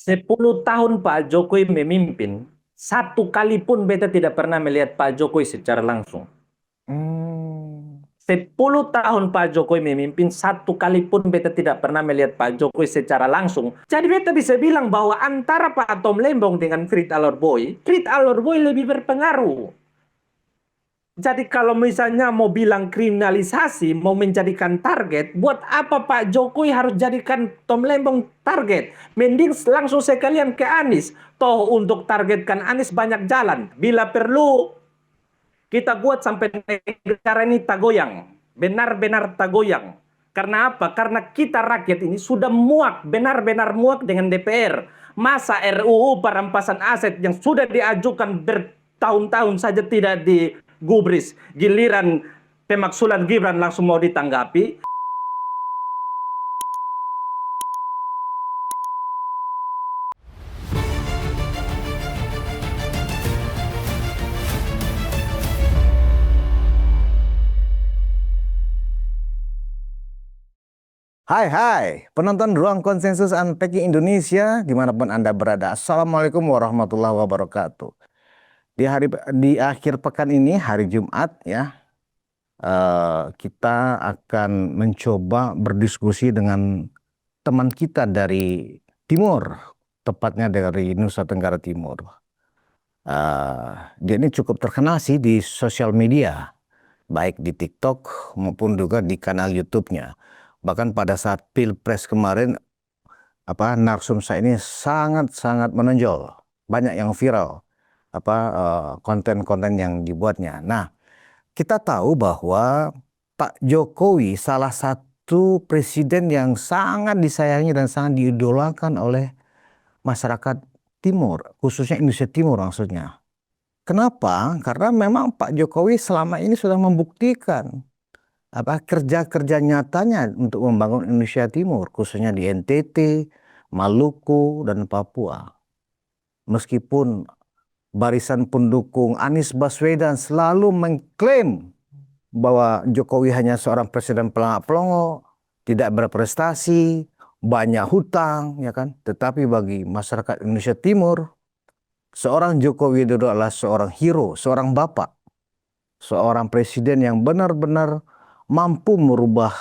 10 tahun Pak Jokowi memimpin, satu kali pun beta tidak pernah melihat Pak Jokowi secara langsung. Hmm. 10 tahun Pak Jokowi memimpin, satu kali pun beta tidak pernah melihat Pak Jokowi secara langsung. Jadi beta bisa bilang bahwa antara Pak Tom Lembong dengan Frit Alorboy lebih berpengaruh. Jadi kalau misalnya mau bilang kriminalisasi, mau menjadikan target, buat apa Pak Jokowi harus jadikan Tom Lembong target? Mending langsung sekalian ke Anies. Toh untuk targetkan Anies banyak jalan. Bila perlu kita buat sampai negara ini tagoyang. Benar-benar tagoyang. Karena apa? Karena kita rakyat ini sudah muak, benar-benar muak dengan DPR. Masa RUU perampasan aset yang sudah diajukan bertahun-tahun saja tidak digubris. Giliran pemaksulan Gibran langsung mau ditanggapi. Hai hai, penonton Ruang Konsensus Unpacking Indonesia, dimanapun Anda berada. Assalamualaikum warahmatullahi wabarakatuh. Di akhir pekan ini, hari Jumat ya, kita akan mencoba berdiskusi dengan teman kita dari Timur, tepatnya dari Nusa Tenggara Timur. Dia ini cukup terkenal sih di sosial media, baik di TikTok maupun juga di kanal YouTube-nya. Bahkan pada saat Pilpres kemarin, narsumsa ini sangat-sangat menonjol, banyak yang viral, konten-konten yang dibuatnya. Nah, kita tahu bahwa Pak Jokowi salah satu presiden yang sangat disayangi dan sangat diidolakan oleh masyarakat Timur, khususnya Indonesia Timur maksudnya. Kenapa? Karena memang Pak Jokowi selama ini sudah membuktikan kerja-kerja nyatanya untuk membangun Indonesia Timur, khususnya di NTT, Maluku, dan Papua. Meskipun barisan pendukung Anies Baswedan selalu mengklaim bahwa Jokowi hanya seorang presiden pelangak-pelongo, tidak berprestasi, banyak hutang, ya kan? Tetapi bagi masyarakat Indonesia Timur, seorang Joko Widodo adalah seorang hero, seorang bapak, seorang presiden yang benar-benar mampu merubah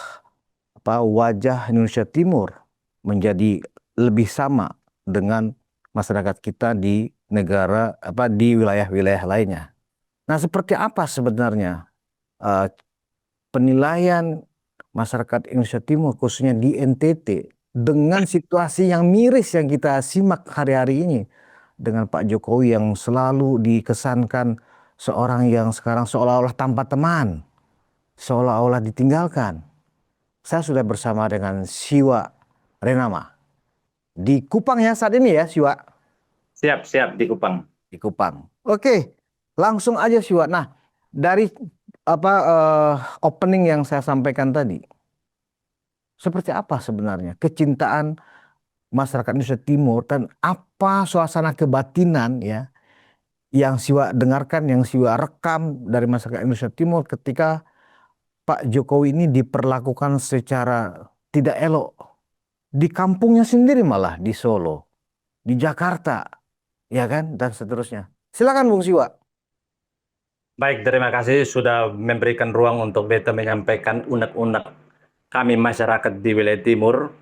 wajah Indonesia Timur menjadi lebih sama dengan masyarakat kita di negara di wilayah-wilayah lainnya. Nah, seperti apa sebenarnya penilaian masyarakat Indonesia Timur khususnya di NTT dengan situasi yang miris yang kita simak hari-hari ini dengan Pak Jokowi yang selalu dikesankan seorang yang sekarang seolah-olah tanpa teman, seolah-olah ditinggalkan. Saya sudah bersama dengan Siwa Renama di Kupang ya saat ini ya, Siwa. Siap-siap di Kupang. Di Kupang. Oke, langsung aja Siwa. Nah, dari opening yang saya sampaikan tadi, seperti apa sebenarnya kecintaan masyarakat Indonesia Timur dan apa suasana kebatinan ya yang Siwa dengarkan, yang Siwa rekam dari masyarakat Indonesia Timur ketika Pak Jokowi ini diperlakukan secara tidak elok di kampungnya sendiri, malah di Solo, di Jakarta, ya kan, dan seterusnya. Silakan Bung Siwa. Baik, terima kasih sudah memberikan ruang untuk beta menyampaikan unek-unek kami masyarakat di wilayah timur.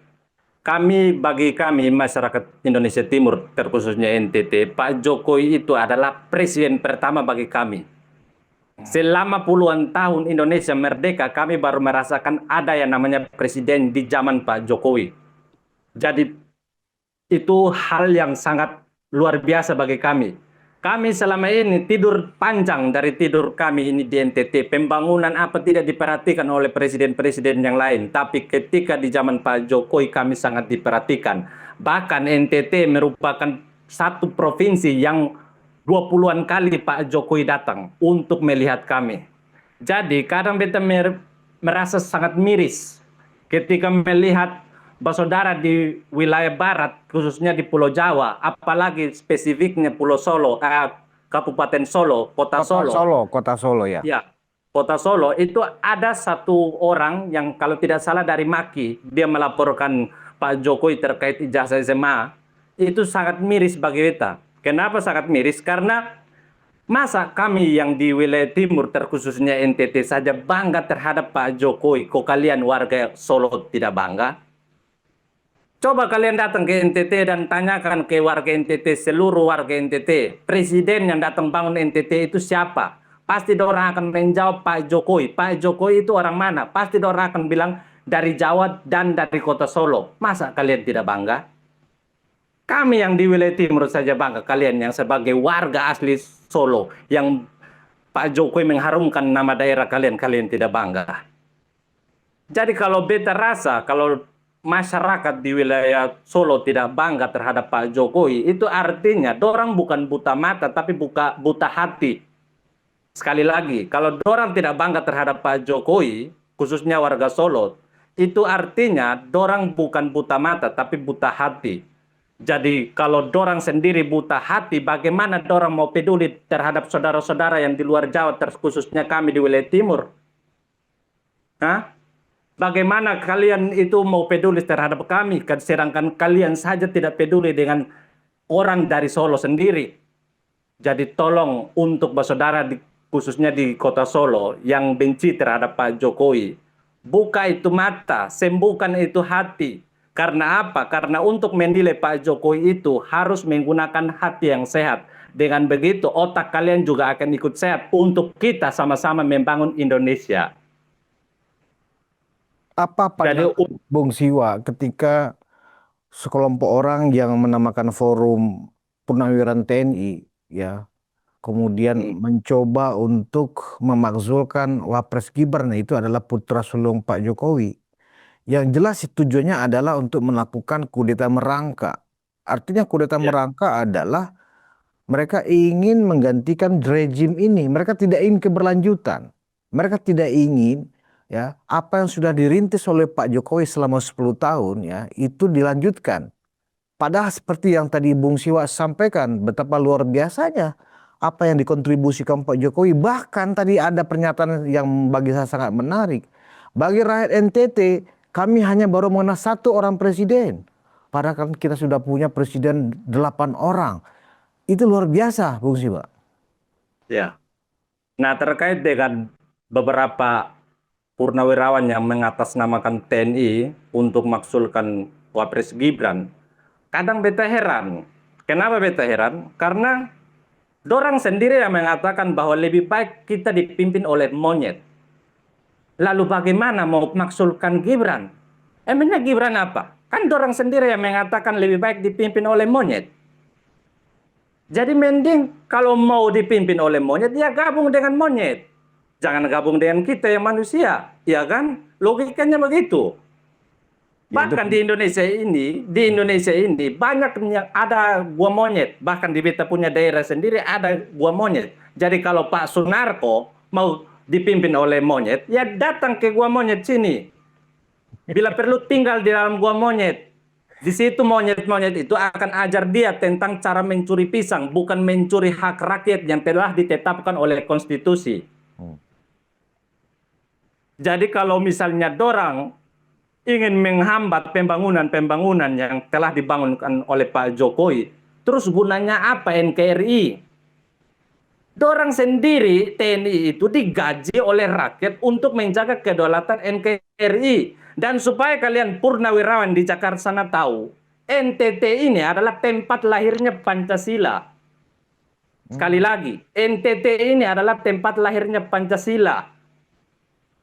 Bagi kami masyarakat Indonesia Timur, terkhususnya NTT, Pak Jokowi itu adalah presiden pertama bagi kami. Selama puluhan tahun Indonesia merdeka, kami baru merasakan ada yang namanya presiden di zaman Pak Jokowi. Jadi itu hal yang sangat luar biasa bagi kami. Kami selama ini tidur panjang dari tidur kami ini di NTT. Pembangunan apa tidak diperhatikan oleh presiden-presiden yang lain. Tapi ketika di zaman Pak Jokowi kami sangat diperhatikan. Bahkan NTT merupakan satu provinsi yang 20-an kali Pak Jokowi datang untuk melihat kami. Jadi kadang beta merasa sangat miris ketika melihat bersaudara di wilayah barat, khususnya di Pulau Jawa, apalagi spesifiknya Pulau Solo, Kabupaten Solo, Kota Solo. Kota Solo ya. Ya, Kota Solo itu ada satu orang yang kalau tidak salah dari Maki, dia melaporkan Pak Jokowi terkait ijazah SMA. itu sangat miris bagi beta. Kenapa sangat miris? Karena masa kami yang di wilayah timur, terkhususnya NTT saja bangga terhadap Pak Jokowi, kok kalian warga Solo tidak bangga? Coba kalian datang ke NTT dan tanyakan ke warga NTT, seluruh warga NTT, presiden yang datang bangun NTT itu siapa? Pasti orang akan menjawab Pak Jokowi. Pak Jokowi itu orang mana? Pasti orang akan bilang dari Jawa dan dari kota Solo. Masa kalian tidak bangga? Kami yang di wilayah timur saja bangga. Kalian yang sebagai warga asli Solo, yang Pak Jokowi mengharumkan nama daerah kalian, kalian tidak bangga. Jadi kalau beta rasa, kalau masyarakat di wilayah Solo tidak bangga terhadap Pak Jokowi, itu artinya dorang bukan buta mata, tapi buta hati. Sekali lagi, kalau dorang tidak bangga terhadap Pak Jokowi, khususnya warga Solo, itu artinya dorang bukan buta mata, tapi buta hati. Jadi kalau dorang sendiri buta hati, bagaimana dorang mau peduli terhadap saudara-saudara yang di luar Jawa, khususnya kami di wilayah timur? Hah? Bagaimana kalian itu mau peduli terhadap kami, sedangkan kalian saja tidak peduli dengan orang dari Solo sendiri. Jadi tolong untuk bersaudara, khususnya di kota Solo, yang benci terhadap Pak Jokowi, buka itu mata, sembuhkan itu hati. Karena apa? Karena untuk menilai Pak Jokowi itu harus menggunakan hati yang sehat. Dengan begitu otak kalian juga akan ikut sehat untuk kita sama-sama membangun Indonesia. Apa Jadi pandangan Bung Siwa ketika sekelompok orang yang menamakan forum Purnawiran TNI ya kemudian mencoba untuk memakzulkan Wapres Gibran, itu adalah putra sulung Pak Jokowi. Yang jelas tujuannya adalah untuk melakukan kudeta merangkak. Artinya kudeta merangkak adalah mereka ingin menggantikan rejim ini. Mereka tidak ingin keberlanjutan. Mereka tidak ingin ya apa yang sudah dirintis oleh Pak Jokowi selama 10 tahun ya itu dilanjutkan. Padahal seperti yang tadi Bung Siwa sampaikan, betapa luar biasanya apa yang dikontribusikan Pak Jokowi. Bahkan tadi ada pernyataan yang bagi saya sangat menarik. Bagi rakyat NTT, kami hanya baru mengenal satu orang presiden. Padahal kan kita sudah punya presiden 8 orang. Itu luar biasa, Bung Siwa. ya. Nah, terkait dengan beberapa purnawirawan yang mengatasnamakan TNI untuk maksulkan Wapres Gibran, kadang beta heran. Kenapa beta heran? Karena dorang sendiri yang mengatakan bahwa lebih baik kita dipimpin oleh monyet. Lalu bagaimana mau maksulkan Gibran? Emangnya Gibran apa? Kan dorang sendiri yang mengatakan lebih baik dipimpin oleh monyet. Jadi mending kalau mau dipimpin oleh monyet, ya gabung dengan monyet. Jangan gabung dengan kita yang manusia, ya kan? Logikanya begitu. Bahkan di Indonesia ini banyak yang ada buah monyet. Bahkan di kita punya daerah sendiri ada buah monyet. Jadi kalau Pak Sunarko mau dipimpin oleh monyet, ya datang ke gua monyet sini. Bila perlu tinggal di dalam gua monyet. Di situ monyet-monyet itu akan ajar dia tentang cara mencuri pisang, bukan mencuri hak rakyat yang telah ditetapkan oleh konstitusi. Jadi kalau misalnya dorang ingin menghambat pembangunan-pembangunan yang telah dibangunkan oleh Pak Jokowi, terus gunanya apa NKRI? Dorang sendiri TNI itu digaji oleh rakyat untuk menjaga kedaulatan NKRI. Dan supaya kalian purnawirawan di Jakarta sana tahu, NTT ini adalah tempat lahirnya Pancasila. Sekali lagi, NTT ini adalah tempat lahirnya Pancasila.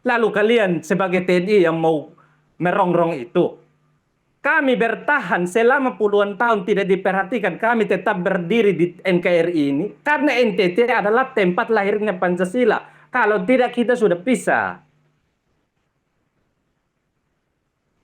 Lalu kalian sebagai TNI yang mau merongrong itu, kami bertahan selama puluhan tahun tidak diperhatikan, kami tetap berdiri di NKRI ini karena NTT adalah tempat lahirnya Pancasila. Kalau tidak kita sudah pisah.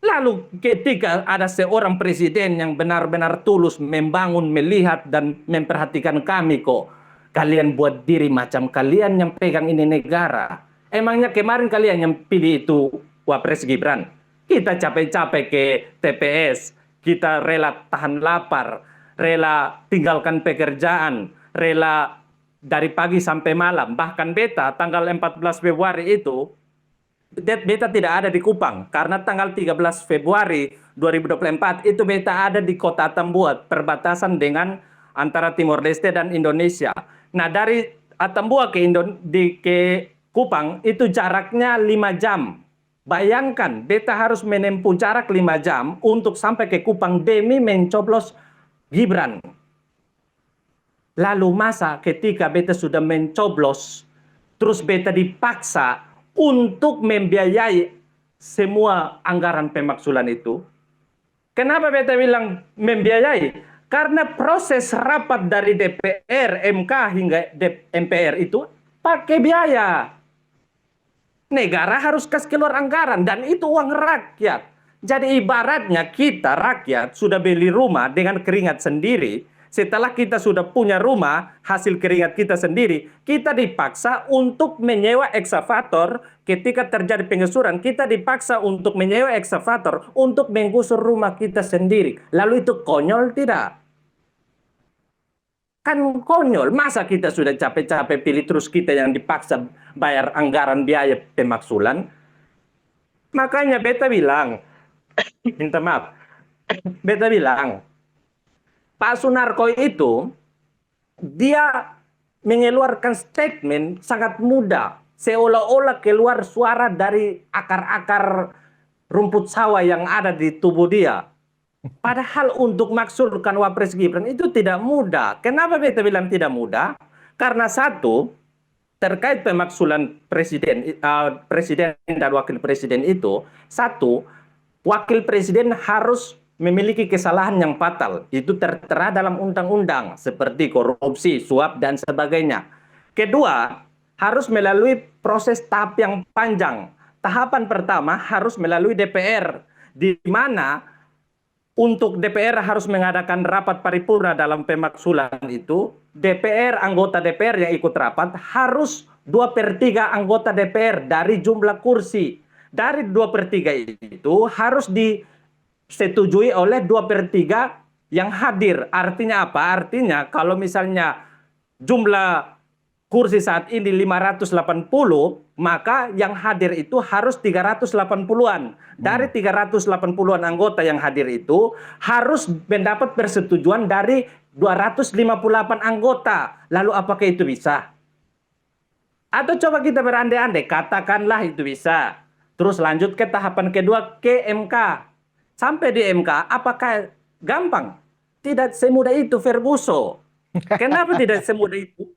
Lalu ketika ada seorang presiden yang benar-benar tulus membangun, melihat dan memperhatikan kami, kok kalian buat diri macam kalian yang pegang ini negara. Emangnya kemarin kalian yang pilih itu Wapres Gibran? Kita capek-capek ke TPS, kita rela tahan lapar, rela tinggalkan pekerjaan, rela dari pagi sampai malam. Bahkan beta tanggal 14 Februari itu, beta tidak ada di Kupang karena tanggal 13 Februari 2024 itu beta ada di Kota Atambua, perbatasan dengan antara Timor Leste dan Indonesia. Nah, dari Atambua ke Kupang itu jaraknya 5 jam. Bayangkan, beta harus menempuh jarak 5 jam untuk sampai ke Kupang demi mencoblos Gibran. Lalu masa ketika beta sudah mencoblos, terus beta dipaksa untuk membiayai semua anggaran pemaksulan itu. Kenapa beta bilang membiayai? Karena proses rapat dari DPR, MK hingga MPR itu pakai biaya. Negara harus kasih keluar anggaran dan itu uang rakyat. Jadi ibaratnya kita rakyat sudah beli rumah dengan keringat sendiri. Setelah kita sudah punya rumah, hasil keringat kita sendiri, kita dipaksa untuk menyewa eksavator. Ketika terjadi penggusuran, kita dipaksa untuk menyewa eksavator untuk menggusur rumah kita sendiri. Lalu itu konyol tidak? Kan konyol, masa kita sudah capek-capek pilih terus kita yang dipaksa bayar anggaran biaya pemaksulan? Makanya beta bilang, minta maaf, beta bilang, Pak Sunarko itu dia mengeluarkan statement sangat mudah, seolah-olah keluar suara dari akar-akar rumput sawah yang ada di tubuh dia. Padahal untuk maksulkan Wapres Gibran itu tidak mudah. Kenapa beta bilang tidak mudah? Karena satu, terkait pemaksulan presiden dan wakil presiden itu, satu, wakil presiden harus memiliki kesalahan yang fatal. Itu tertera dalam undang-undang seperti korupsi, suap dan sebagainya. Kedua, harus melalui proses tahap yang panjang. Tahapan pertama harus melalui DPR, di mana untuk DPR harus mengadakan rapat paripurna dalam pemaksulan itu, DPR, anggota DPR yang ikut rapat harus 2/3 anggota DPR dari jumlah kursi. Dari 2/3 itu harus disetujui oleh 2/3 yang hadir. Artinya apa? Artinya kalau misalnya jumlah kursi saat ini 580, maka yang hadir itu harus 380-an. Dari 380-an anggota yang hadir itu harus mendapat persetujuan dari 258 anggota. Lalu apakah itu bisa? Atau coba kita berandai-andai, katakanlah itu bisa. Terus lanjut ke tahapan kedua ke MK. Sampai di MK, apakah gampang? Tidak semudah itu, Ferguso. Kenapa tidak semudah itu?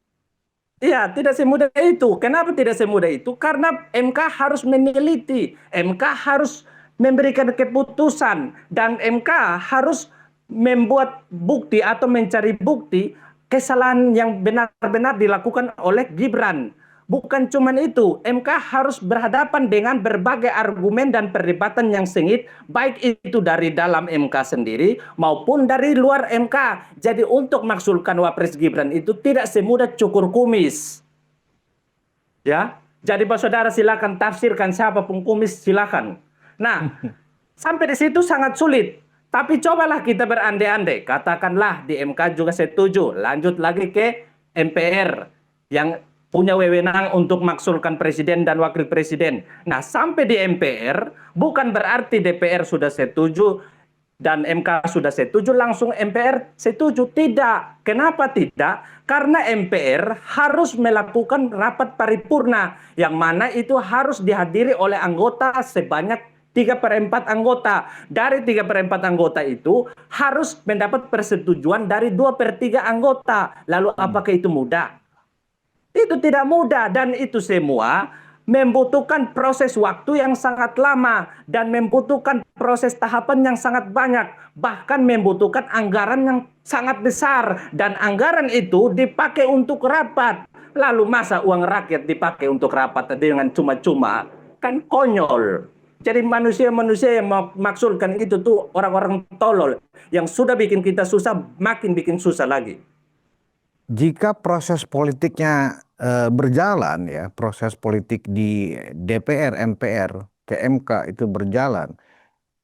Iya, tidak semudah itu. Kenapa tidak semudah itu? Karena MK harus meneliti, MK harus memberikan keputusan, dan MK harus membuat bukti atau mencari bukti kesalahan yang benar-benar dilakukan oleh Gibran. Bukan cuma itu, MK harus berhadapan dengan berbagai argumen dan perdebatan yang sengit, baik itu dari dalam MK sendiri maupun dari luar MK. Jadi untuk maksulkan Wapres Gibran itu tidak semudah cukur kumis. Ya, jadi Pak Saudara silakan tafsirkan siapapun kumis silakan. Nah, sampai di situ sangat sulit. Tapi cobalah kita berandai-andai, katakanlah di MK juga setuju, lanjut lagi ke MPR yang punya wewenang untuk maksulkan presiden dan wakil presiden. Nah, sampai di MPR bukan berarti DPR sudah setuju dan MK sudah setuju langsung MPR setuju. Tidak. Kenapa tidak? Karena MPR harus melakukan rapat paripurna yang mana itu harus dihadiri oleh anggota sebanyak 3/4 anggota. Dari 3/4 anggota itu harus mendapat persetujuan dari 2/3 anggota. Lalu apakah itu mudah? Itu tidak mudah dan itu semua membutuhkan proses waktu yang sangat lama dan membutuhkan proses tahapan yang sangat banyak, bahkan membutuhkan anggaran yang sangat besar dan anggaran itu dipakai untuk rapat. Lalu masa uang rakyat dipakai untuk rapat dengan cuma-cuma? Kan konyol. Jadi manusia-manusia yang memaksulkan itu tuh orang-orang tolol yang sudah bikin kita susah, makin bikin susah lagi. Jika proses politiknya berjalan ya, proses politik di DPR, MPR, ke MK itu berjalan,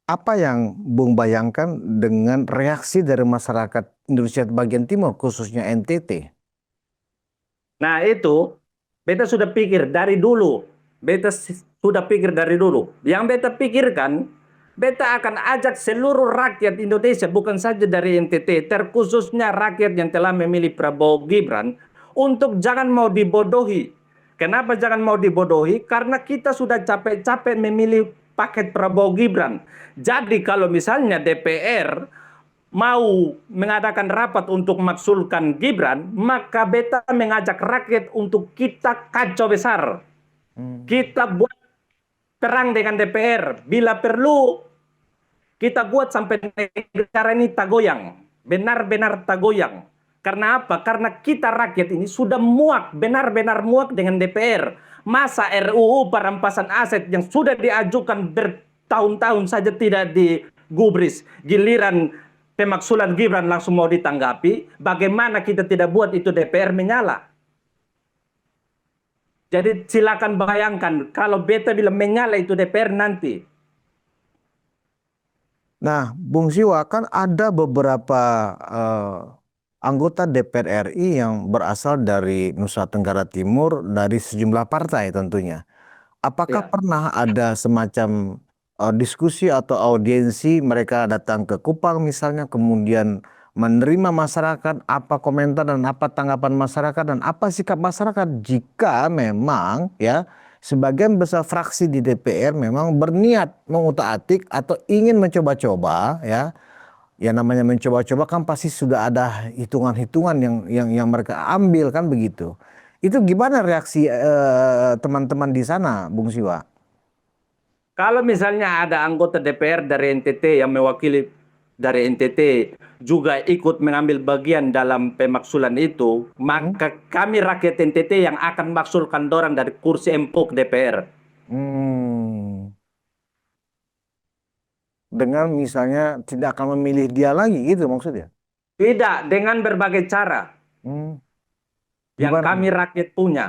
apa yang Bung bayangkan dengan reaksi dari masyarakat Indonesia bagian timur, khususnya NTT? Nah itu, beta sudah pikir dari dulu. Beta sudah pikir dari dulu. Yang beta pikirkan, beta akan ajak seluruh rakyat Indonesia, bukan saja dari NTT, terkhususnya rakyat yang telah memilih Prabowo Gibran, untuk jangan mau dibodohi. Kenapa jangan mau dibodohi? Karena kita sudah capek-capek memilih paket Prabowo Gibran. Jadi kalau misalnya DPR mau mengadakan rapat untuk maksulkan Gibran, maka beta mengajak rakyat untuk kita kacau besar. Hmm. Kita buat perang dengan DPR. Bila perlu, kita buat sampai negara ini tagoyang. Benar-benar tagoyang. Karena apa? Karena kita rakyat ini sudah muak, benar-benar muak dengan DPR. Masa RUU perampasan aset yang sudah diajukan bertahun-tahun saja tidak digubris. Giliran pemaksulan Gibran langsung mau ditanggapi. Bagaimana kita tidak buat itu DPR menyala? Jadi silakan bayangkan kalau beta bilang menyala itu DPR nanti. Nah, Bung Siwa, kan ada beberapa eh, anggota DPR RI yang berasal dari Nusa Tenggara Timur dari sejumlah partai tentunya. Apakah Ya. pernah ada semacam diskusi atau audiensi mereka datang ke Kupang misalnya, kemudian menerima masyarakat, apa komentar dan apa tanggapan masyarakat dan apa sikap masyarakat jika memang ya sebagian besar fraksi di DPR memang berniat mengutak-atik atau ingin mencoba-coba ya. Ya namanya mencoba-coba kan pasti sudah ada hitungan-hitungan yang mereka ambil kan begitu. Itu gimana reaksi teman-teman di sana, Bung Siwa? Kalau misalnya ada anggota DPR dari NTT yang mewakili dari NTT juga ikut mengambil bagian dalam pemaksulan itu, Hmm? maka kami rakyat NTT yang akan maksulkan dorang dari kursi empuk DPR. Hmm. Dengan misalnya tidak akan memilih dia lagi gitu maksudnya. Tidak, dengan berbagai cara Hmm. yang Gimana? kami rakyat punya.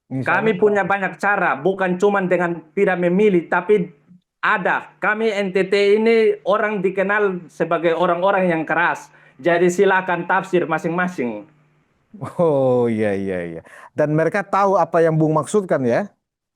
Misalnya? Kami punya banyak cara, bukan cuma dengan tidak memilih, tapi ada. Kami NTT ini orang dikenal sebagai orang-orang yang keras. Jadi silakan tafsir masing-masing. Oh iya iya iya. Dan mereka tahu apa yang Bung maksudkan ya?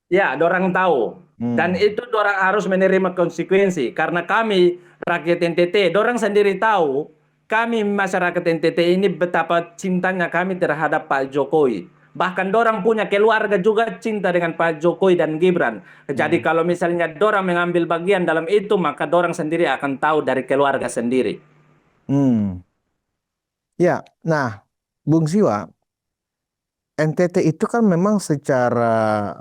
Ya, dorang tahu. Dan Hmm. itu dorang harus menerima konsekuensi. Karena kami rakyat NTT, dorang sendiri tahu kami masyarakat NTT ini betapa cintanya kami terhadap Pak Jokowi. Bahkan dorang punya keluarga juga cinta dengan Pak Jokowi dan Gibran. Jadi Hmm. kalau misalnya dorang mengambil bagian dalam itu, maka dorang sendiri akan tahu dari keluarga sendiri. Hmm. Ya, nah, Bung Siwa, NTT itu kan memang secara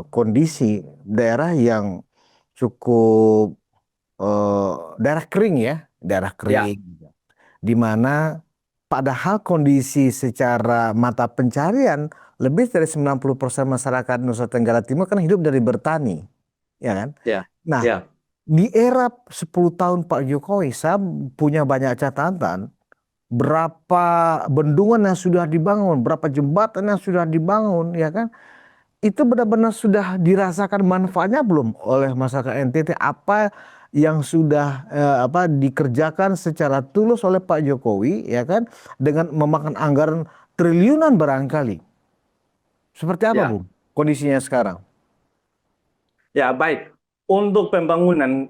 kondisi daerah yang cukup daerah kering ya, daerah Ya, kering, di mana padahal kondisi secara mata pencarian lebih dari 90% masyarakat Nusa Tenggara Timur kan hidup dari bertani, ya kan? ya, Nah, ya, di era 10 tahun Pak Jokowi, saya punya banyak catatan berapa bendungan yang sudah dibangun, berapa jembatan yang sudah dibangun, ya kan? Itu benar-benar sudah dirasakan manfaatnya belum oleh masyarakat NTT? Apa yang sudah dikerjakan secara tulus oleh Pak Jokowi, ya kan? Dengan memakan anggaran triliunan barangkali. Seperti apa, ya. Bu? Kondisinya sekarang? Ya, baik. Untuk pembangunan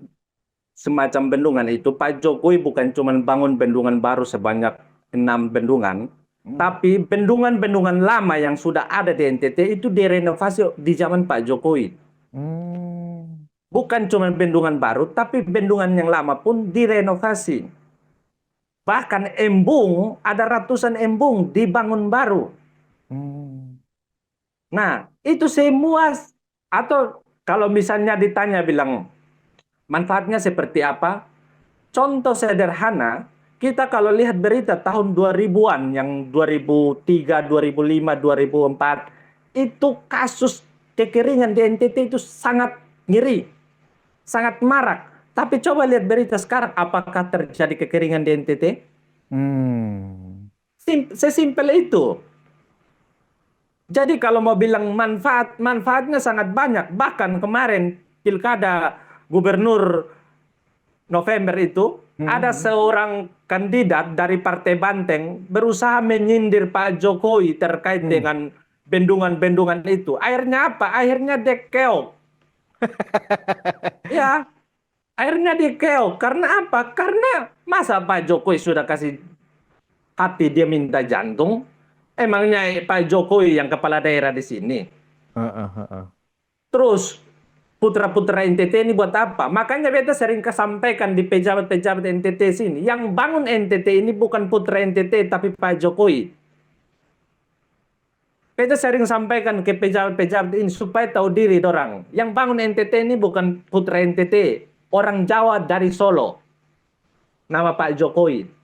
semacam bendungan itu, Pak Jokowi bukan cuma bangun bendungan baru sebanyak 6 bendungan, Hmm. tapi bendungan-bendungan lama yang sudah ada di NTT itu direnovasi di zaman Pak Jokowi. Hmm. Bukan cuma bendungan baru, tapi bendungan yang lama pun direnovasi. Bahkan embung, ada ratusan embung dibangun baru. Hmm. Nah, itu semua, atau kalau misalnya ditanya bilang manfaatnya seperti apa? Contoh sederhana, kita kalau lihat berita tahun 2000-an, yang 2003, 2005, 2004, itu kasus kekeringan di NTT itu sangat ngeri, sangat marak. Tapi coba lihat berita sekarang, apakah terjadi kekeringan di NTT? Hmm. Sesimpel itu. Jadi kalau mau bilang manfaat, manfaatnya sangat banyak. Bahkan kemarin pilkada gubernur November itu ada Hmm. seorang kandidat dari Partai Banteng berusaha menyindir Pak Jokowi terkait Hmm. dengan bendungan-bendungan itu. Airnya apa? Airnya dekeok. Ya, airnya dekeok. Karena apa? Karena masa Pak Jokowi sudah kasih hati dia minta jantung? Emangnya Pak Jokowi yang kepala daerah di sini? Heeh, heeh. Terus putra-putra NTT ini buat apa? Makanya beta sering kesampaikan di pejabat-pejabat NTT sini. Yang bangun NTT ini bukan putra NTT tapi Pak Jokowi. Beta sering sampaikan ke pejabat-pejabat ini supaya tahu diri dorang. Yang bangun NTT ini bukan putra NTT. Orang Jawa dari Solo. Nama Pak Jokowi.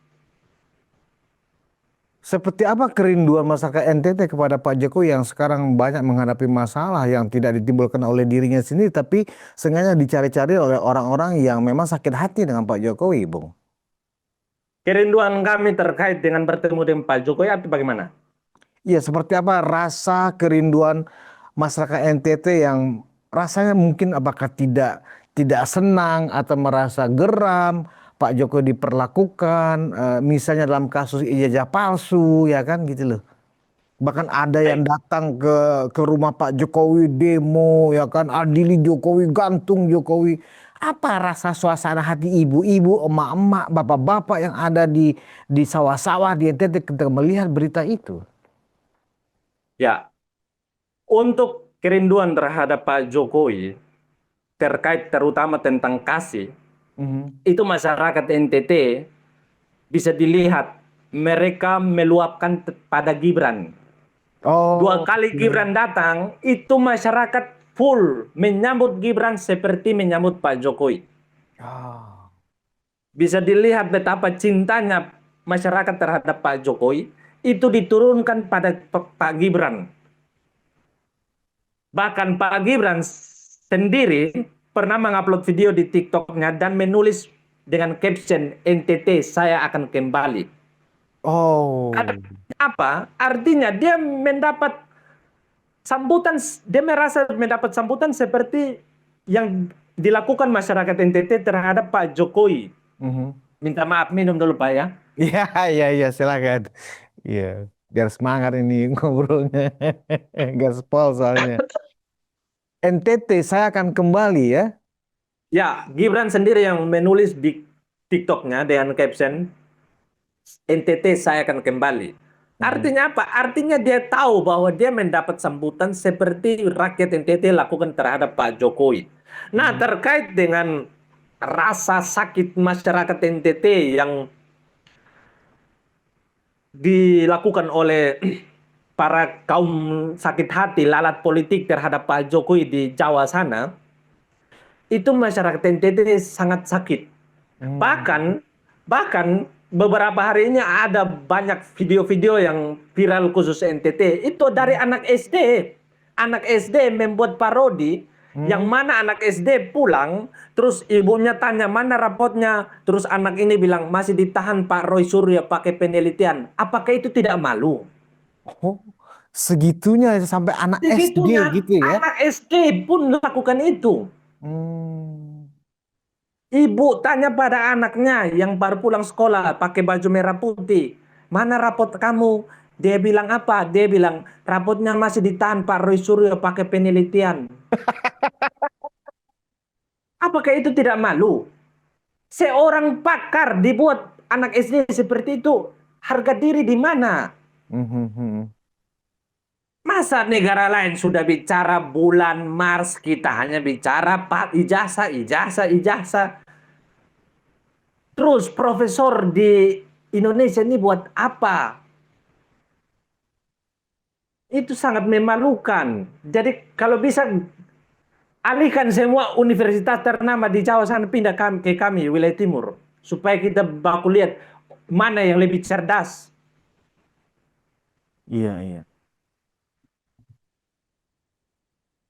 Seperti apa kerinduan masyarakat NTT kepada Pak Jokowi yang sekarang banyak menghadapi masalah yang tidak ditimbulkan oleh dirinya sendiri, tapi sengaja dicari-cari oleh orang-orang yang memang sakit hati dengan Pak Jokowi, Bung? Kerinduan kami terkait dengan bertemu dengan Pak Jokowi apa bagaimana? Iya, seperti apa rasa kerinduan masyarakat NTT yang rasanya mungkin apakah tidak senang atau merasa geram Pak Jokowi diperlakukan, misalnya dalam kasus ijazah palsu, ya kan gitu loh. Bahkan ada yang Baik. datang ke rumah Pak Jokowi demo, ya kan, adili Jokowi, gantung Jokowi. Apa rasa suasana hati ibu-ibu, emak-emak, bapak-bapak yang ada di sawah-sawah di NTT ketika melihat berita itu? Ya, untuk kerinduan terhadap Pak Jokowi terkait terutama tentang kasih, Mhm. itu masyarakat NTT bisa dilihat mereka meluapkan pada Gibran. Dua Oh, kali oke. Gibran datang, itu masyarakat full menyambut Gibran seperti menyambut Pak Jokowi. Ah. Bisa dilihat betapa cintanya masyarakat terhadap Pak Jokowi itu diturunkan pada Pak Gibran. Bahkan Pak Gibran sendiri pernah mengupload video di TikToknya dan menulis dengan caption NTT saya akan kembali. Oh. Apa? Artinya dia mendapat sambutan, dia merasa mendapat sambutan seperti yang dilakukan masyarakat NTT terhadap Pak Jokowi. Mhm. Minta maaf, minum dulu Pak ya. Iya, iya, iya, silakan. Iya, biar semangat ini ngobrolnya. Gaspol soalnya. NTT saya akan kembali ya. Ya, Gibran sendiri yang menulis di TikToknya dengan caption NTT saya akan kembali. Mhm. Artinya apa? Artinya dia tahu bahwa dia mendapat sambutan seperti rakyat NTT lakukan terhadap Pak Jokowi. Nah, Mhm. terkait dengan rasa sakit masyarakat NTT yang dilakukan oleh para kaum sakit hati lalat politik terhadap Pak Jokowi di Jawa sana, itu masyarakat NTT sangat sakit. Hmm. Bahkan bahkan beberapa hari ini ada banyak video-video yang viral khusus NTT itu dari anak SD. Anak SD membuat parodi yang Hmm. mana anak SD pulang, terus ibunya tanya mana rapotnya, terus anak ini bilang masih ditahan Pak Roy Suryo pakai penelitian. Apakah itu tidak malu? Oh, segitunya sampai anak SD Begitunya gitu ya. anak SD pun lakukan itu. Hmm. Ibu tanya pada anaknya yang baru pulang sekolah pakai baju merah putih. Mana rapot kamu? Dia bilang apa? Dia bilang rapotnya masih ditahan Pak Roy Suryo pakai penelitian. Apakah itu tidak malu? Seorang pakar dibuat anak SD seperti itu. Harga diri di mana? Mhm. Masa negara lain sudah bicara bulan Mars, kita hanya bicara Pak ijazah, ijazah, ijazah. Terus profesor di Indonesia ini buat apa? Itu sangat memalukan. Jadi kalau bisa alihkan semua universitas ternama di Jawa sana pindah ke kami wilayah timur supaya kita baku lihat mana yang lebih cerdas. Iya, iya.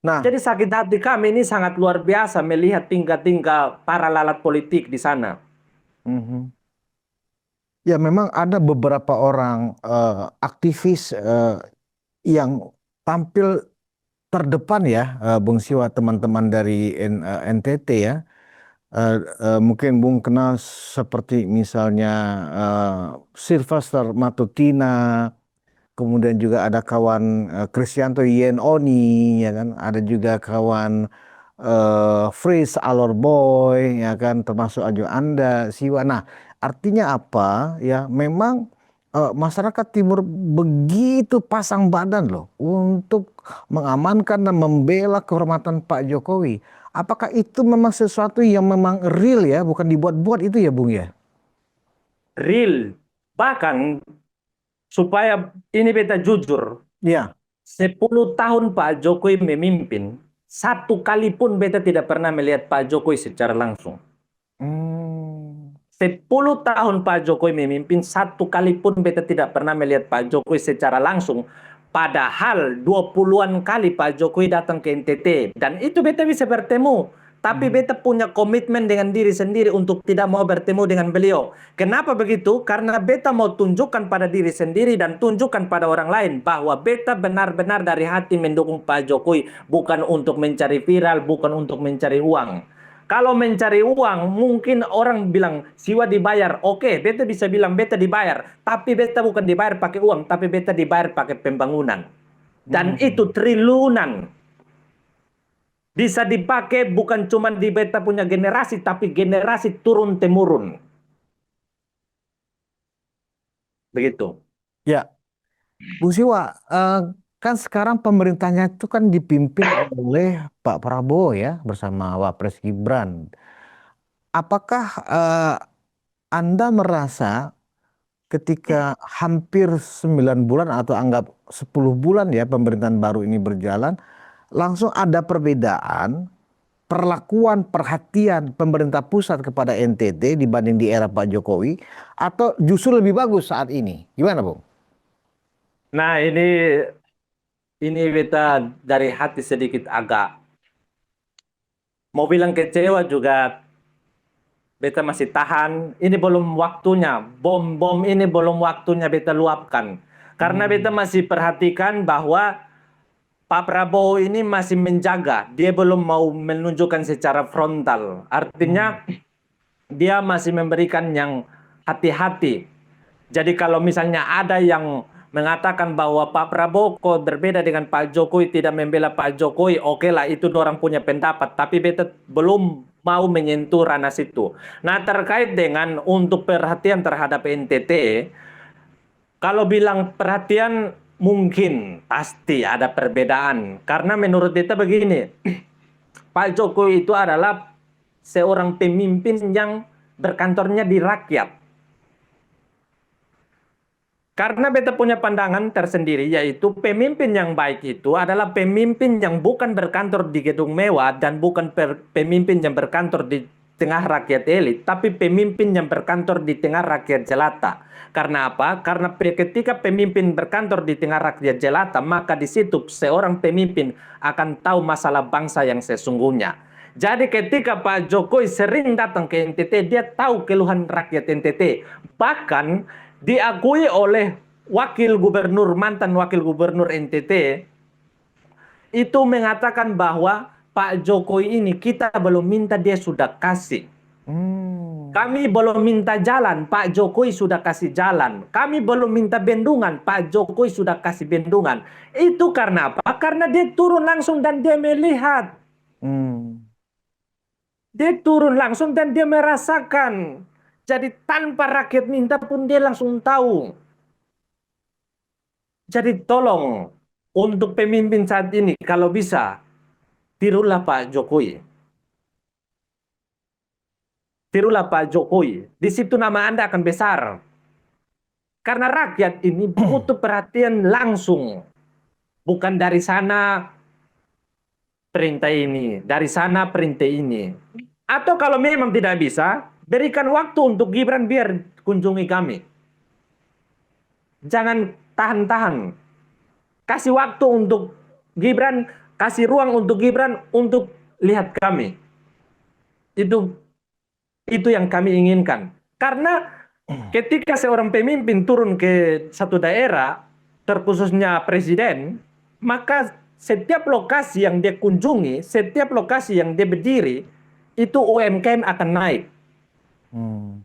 Nah, Jadi sakit hati kami ini sangat luar biasa melihat tingkah-tingkah para lalat politik di sana. mhm. Ya memang ada beberapa orang aktivis yang tampil terdepan ya, Bung Siwa, teman-teman dari NTT ya. Mungkin Bung kenal seperti misalnya Sylvester Matutina, kemudian juga ada kawan Kristianto Yenoni, ya kan, ada juga kawan Fris Alorboy, ya kan, termasuk Ajo Anda, Siwa. Nah, artinya apa? Ya, memang masyarakat Timur begitu pasang badan loh untuk mengamankan dan membela kehormatan Pak Jokowi. Apakah itu memang sesuatu yang memang real ya, bukan dibuat-buat itu ya, Bung ya? Real. Bahkan supaya ini beta jujur, Iya. 10 tahun Pak Jokowi memimpin, satu kali pun beta tidak pernah melihat Pak Jokowi secara langsung. Hmm. 10 tahun Pak Jokowi memimpin, satu kali pun beta tidak pernah melihat Pak Jokowi secara langsung. Padahal 20-an kali Pak Jokowi datang ke NTT. Dan itu beta bisa bertemu. Tapi Mhm. beta punya komitmen dengan diri sendiri untuk tidak mau bertemu dengan beliau. Kenapa begitu? Karena beta mau tunjukkan pada diri sendiri dan tunjukkan pada orang lain bahwa beta benar-benar dari hati mendukung Pak Jokowi. Bukan untuk mencari viral, bukan untuk mencari uang. Kalau mencari uang, mungkin orang bilang Siwa dibayar. Oke, beta bisa bilang beta dibayar. Tapi beta bukan dibayar pakai uang, tapi beta dibayar pakai pembangunan. Dan itu Hmm. triliunan. Bisa dipakai bukan cuma di beta punya generasi, tapi generasi turun-temurun. Begitu. Ya, Bung Siwa, kan sekarang pemerintahnya itu kan dipimpin oleh Pak Prabowo ya, bersama Wapres Gibran. Apakah Anda merasa ketika hampir 9 bulan atau anggap 10 bulan ya pemerintahan baru ini berjalan, langsung ada perbedaan perlakuan perhatian pemerintah pusat kepada NTT dibanding di era Pak Jokowi, atau justru lebih bagus saat ini? Gimana, Bung? Nah, ini beta dari hati sedikit agak mau bilang kecewa juga. Beta masih tahan. Ini belum waktunya. Bom-bom ini belum waktunya beta luapkan. Karena beta Hmm. masih perhatikan bahwa Pak Prabowo ini masih menjaga. Dia belum mau menunjukkan secara frontal. Hmm. Artinya dia masih memberikan yang hati-hati. Jadi kalau misalnya ada yang mengatakan bahwa Pak Prabowo kok berbeda dengan Pak Jokowi, tidak membela Pak Jokowi, oke lah itu orang punya pendapat. Tapi beta belum mau menyentuh ranah situ. Nah terkait dengan untuk perhatian terhadap NTT, kalau bilang perhatian mungkin pasti ada perbedaan. Karena menurut beta begini, Pak Jokowi itu adalah seorang pemimpin yang berkantornya di rakyat. Karena beta punya pandangan tersendiri, yaitu pemimpin yang baik itu adalah pemimpin yang bukan berkantor di gedung mewah dan bukan pemimpin yang berkantor di tengah rakyat elit, tapi pemimpin yang berkantor di tengah rakyat jelata. Karena apa? Karena ketika pemimpin berkantor di tengah rakyat jelata, maka di situ seorang pemimpin akan tahu masalah bangsa yang sesungguhnya. Jadi ketika Pak Jokowi sering datang ke NTT, dia tahu keluhan rakyat NTT. Bahkan diakui oleh mantan wakil gubernur NTT itu mengatakan bahwa Pak Jokowi ini kita belum minta dia sudah kasih. Hmm. Kami belum minta jalan, Pak Jokowi sudah kasih jalan. Kami belum minta bendungan, Pak Jokowi sudah kasih bendungan. Itu karena apa? Karena dia turun langsung dan dia melihat. Hmm. Dia turun langsung dan dia merasakan. Jadi tanpa rakyat minta pun dia langsung tahu. Jadi tolong untuk pemimpin saat ini kalau bisa tirulah Pak Jokowi. Tirulah Pak Jokowi. Di situ nama Anda akan besar. Karena rakyat ini butuh perhatian langsung. Bukan dari sana perintah ini, dari sana perintah ini. Atau kalau memang tidak bisa, berikan waktu untuk Gibran biar kunjungi kami. Jangan tahan-tahan. Kasih waktu untuk Gibran, kasih ruang untuk Gibran untuk lihat kami. Itu yang kami inginkan. Karena ketika seorang pemimpin turun ke satu daerah, terkhususnya presiden, maka setiap lokasi yang dia kunjungi, setiap lokasi yang dia berdiri, itu UMKM akan naik. Hmm.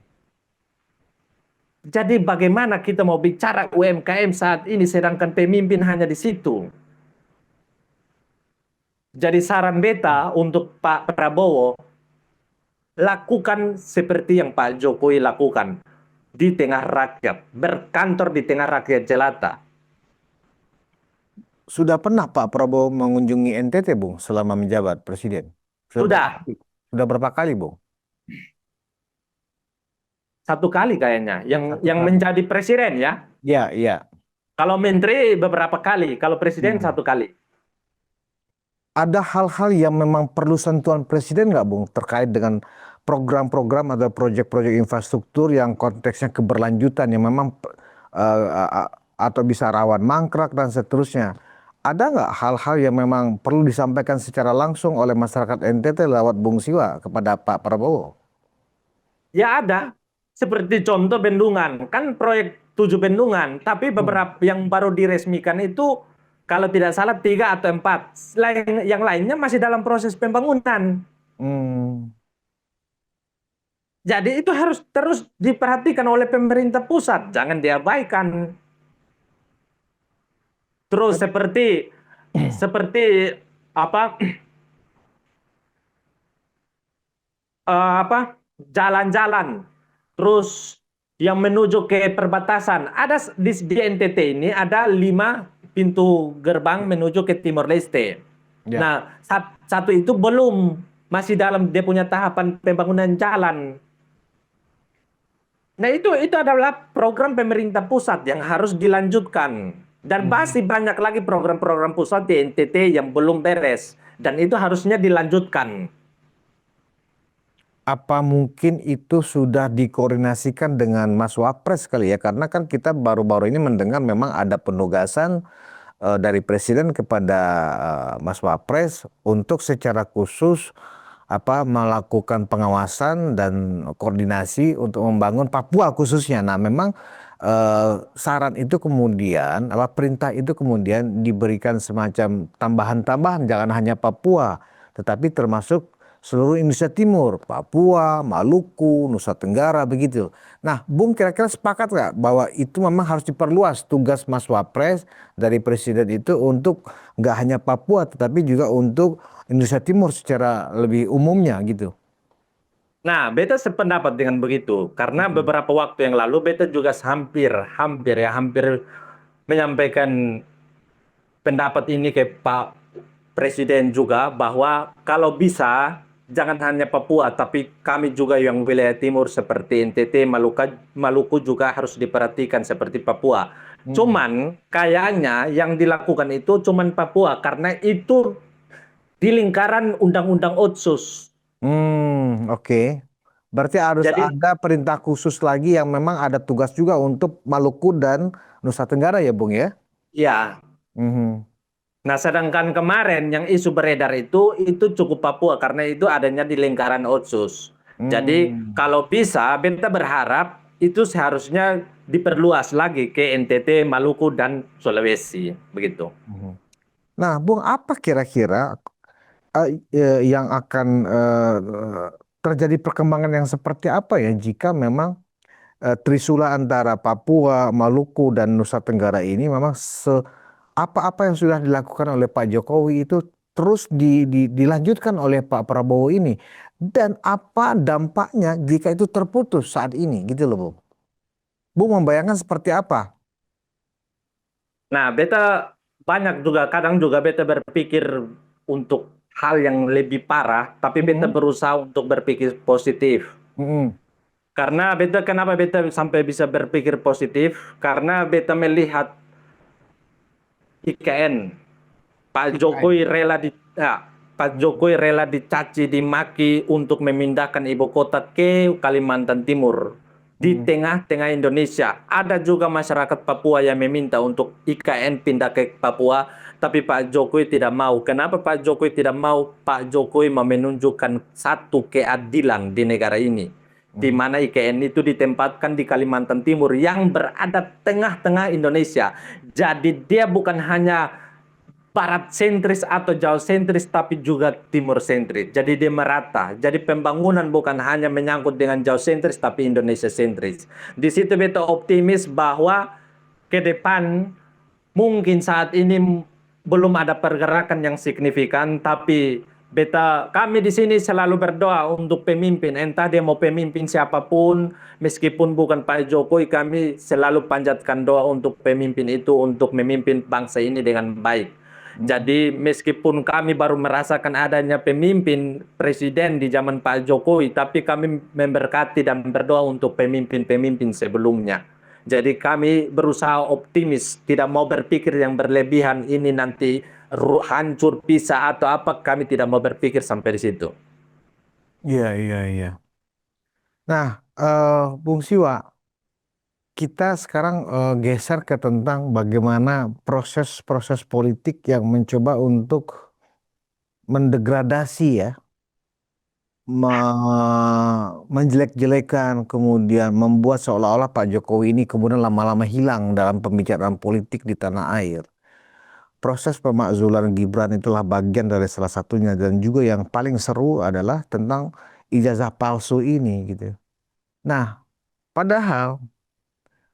Jadi bagaimana kita mau bicara UMKM saat ini sedangkan pemimpin hanya di situ? Jadi saran beta untuk Pak Prabowo, lakukan seperti yang Pak Jokowi lakukan di tengah rakyat, berkantor di tengah rakyat jelata. Sudah pernah Pak Prabowo mengunjungi NTT, Bung, selama menjabat presiden? Sudah Sudah berapa kali, Bung? satu kali kayaknya, Satu yang kali. menjadi presiden ya. Ya, iya. Kalau menteri beberapa kali, kalau presiden Hmm. satu kali. Ada hal-hal yang memang perlu sentuhan presiden nggak, Bung, terkait dengan program-program atau proyek-proyek infrastruktur yang konteksnya keberlanjutan yang memang atau bisa rawan mangkrak dan seterusnya. Ada nggak hal-hal yang memang perlu disampaikan secara langsung oleh masyarakat NTT lewat Bung Siwa kepada Pak Prabowo? Ya ada, seperti contoh bendungan, kan proyek 7 bendungan, tapi Hmm. beberapa yang baru diresmikan itu kalau tidak salah 3 atau 4, yang lainnya masih dalam proses pembangunan. Hmm. Jadi itu harus terus diperhatikan oleh pemerintah pusat, jangan diabaikan. Terus seperti seperti apa apa jalan-jalan, terus yang menuju ke perbatasan. Ada di NTT ini ada 5 pintu gerbang menuju ke Timor Leste. Ya. Nah, satu itu belum, masih dalam dia punya tahapan pembangunan jalan. Nah, itu adalah program pemerintah pusat yang harus dilanjutkan. Dan Hmm. masih banyak lagi program-program pusat di NTT yang belum beres. Dan itu harusnya dilanjutkan. Apa mungkin itu sudah dikoordinasikan dengan Mas Wapres kali ya? Karena kan kita baru-baru ini mendengar memang ada penugasan dari Presiden kepada Mas Wapres untuk secara khusus melakukan pengawasan dan koordinasi untuk membangun Papua khususnya. Nah, memang saran itu kemudian perintah itu kemudian diberikan semacam tambahan-tambahan, jangan hanya Papua, tetapi termasuk seluruh Indonesia Timur, Papua, Maluku, Nusa Tenggara begitu. Nah, Bung kira-kira sepakat nggak bahwa itu memang harus diperluas tugas Mas Wapres dari Presiden itu untuk nggak hanya Papua tetapi juga untuk Indonesia Timur secara lebih umumnya gitu. Nah, beta sependapat dengan begitu. Karena Mm-mm. beberapa waktu yang lalu beta juga hampir menyampaikan pendapat ini ke Pak Presiden juga bahwa kalau bisa jangan hanya Papua tapi kami juga yang wilayah timur seperti NTT, Maluku juga harus diperhatikan seperti Papua. Mm-mm. Cuman kayaknya yang dilakukan itu cuman Papua karena itu di lingkaran Undang-Undang Otsus. Oke. Berarti harus Jadi ada perintah khusus lagi yang memang ada tugas juga untuk Maluku dan Nusa Tenggara ya, Bung ya? ya. Mhm. Nah, sedangkan kemarin yang isu beredar itu cukup Papua karena itu adanya di lingkaran Otsus. Jadi Hmm. kalau bisa, beta berharap itu seharusnya diperluas lagi ke NTT, Maluku dan Sulawesi, begitu. Mhm. Nah, Bung, apa kira-kira yang akan terjadi perkembangan yang seperti apa ya jika memang trisula antara Papua, Maluku, dan Nusa Tenggara ini memang apa-apa yang sudah dilakukan oleh Pak Jokowi itu terus dilanjutkan oleh Pak Prabowo ini, dan apa dampaknya jika itu terputus saat ini gitu loh, Bu. Bu membayangkan seperti apa? Nah, beta banyak juga, kadang juga beta berpikir untuk hal yang lebih parah, tapi beta Mm-mm. berusaha untuk berpikir positif. Mm-mm. Karena kenapa beta sampai bisa berpikir positif? Karena beta melihat IKN. Pak IKN. Jokowi rela Pak Jokowi rela dicaci dimaki untuk memindahkan ibu kota ke Kalimantan Timur. Di Mm-mm. tengah-tengah Indonesia ada juga masyarakat Papua yang meminta untuk IKN pindah ke Papua, tapi Pak Jokowi tidak mau. Kenapa Pak Jokowi tidak mau? Pak Jokowi mau menunjukkan satu keadilan di negara ini, di Mm-mm. mana IKN itu ditempatkan di Kalimantan Timur yang berada tengah-tengah Indonesia. Jadi dia bukan hanya barat sentris atau jauh sentris tapi juga timur sentris. Jadi dia merata. Jadi pembangunan bukan hanya menyangkut dengan jauh sentris tapi Indonesia sentris. Di situ beta optimis bahwa ke depan mungkin saat ini belum ada pergerakan yang signifikan, tapi kami di sini selalu berdoa untuk pemimpin, entah dia mau pemimpin siapapun, meskipun bukan Pak Jokowi, kami selalu panjatkan doa untuk pemimpin itu untuk memimpin bangsa ini dengan baik. Jadi meskipun kami baru merasakan adanya pemimpin presiden di zaman Pak Jokowi, tapi kami memberkati dan berdoa untuk pemimpin-pemimpin sebelumnya. Jadi kami berusaha optimis, tidak mau berpikir yang berlebihan ini nanti hancur, pisah atau apa, kami tidak mau berpikir sampai di situ. Iya, iya, iya. Nah, Bung Siwa, kita sekarang geser ke tentang bagaimana proses-proses politik yang mencoba untuk mendegradasi ya, menjelek-jelekan, kemudian membuat seolah-olah Pak Jokowi ini kemudian lama-lama hilang dalam pembicaraan politik di tanah air. Proses pemakzulan Gibran itulah bagian dari salah satunya, dan juga yang paling seru adalah tentang ijazah palsu ini gitu. Nah, padahal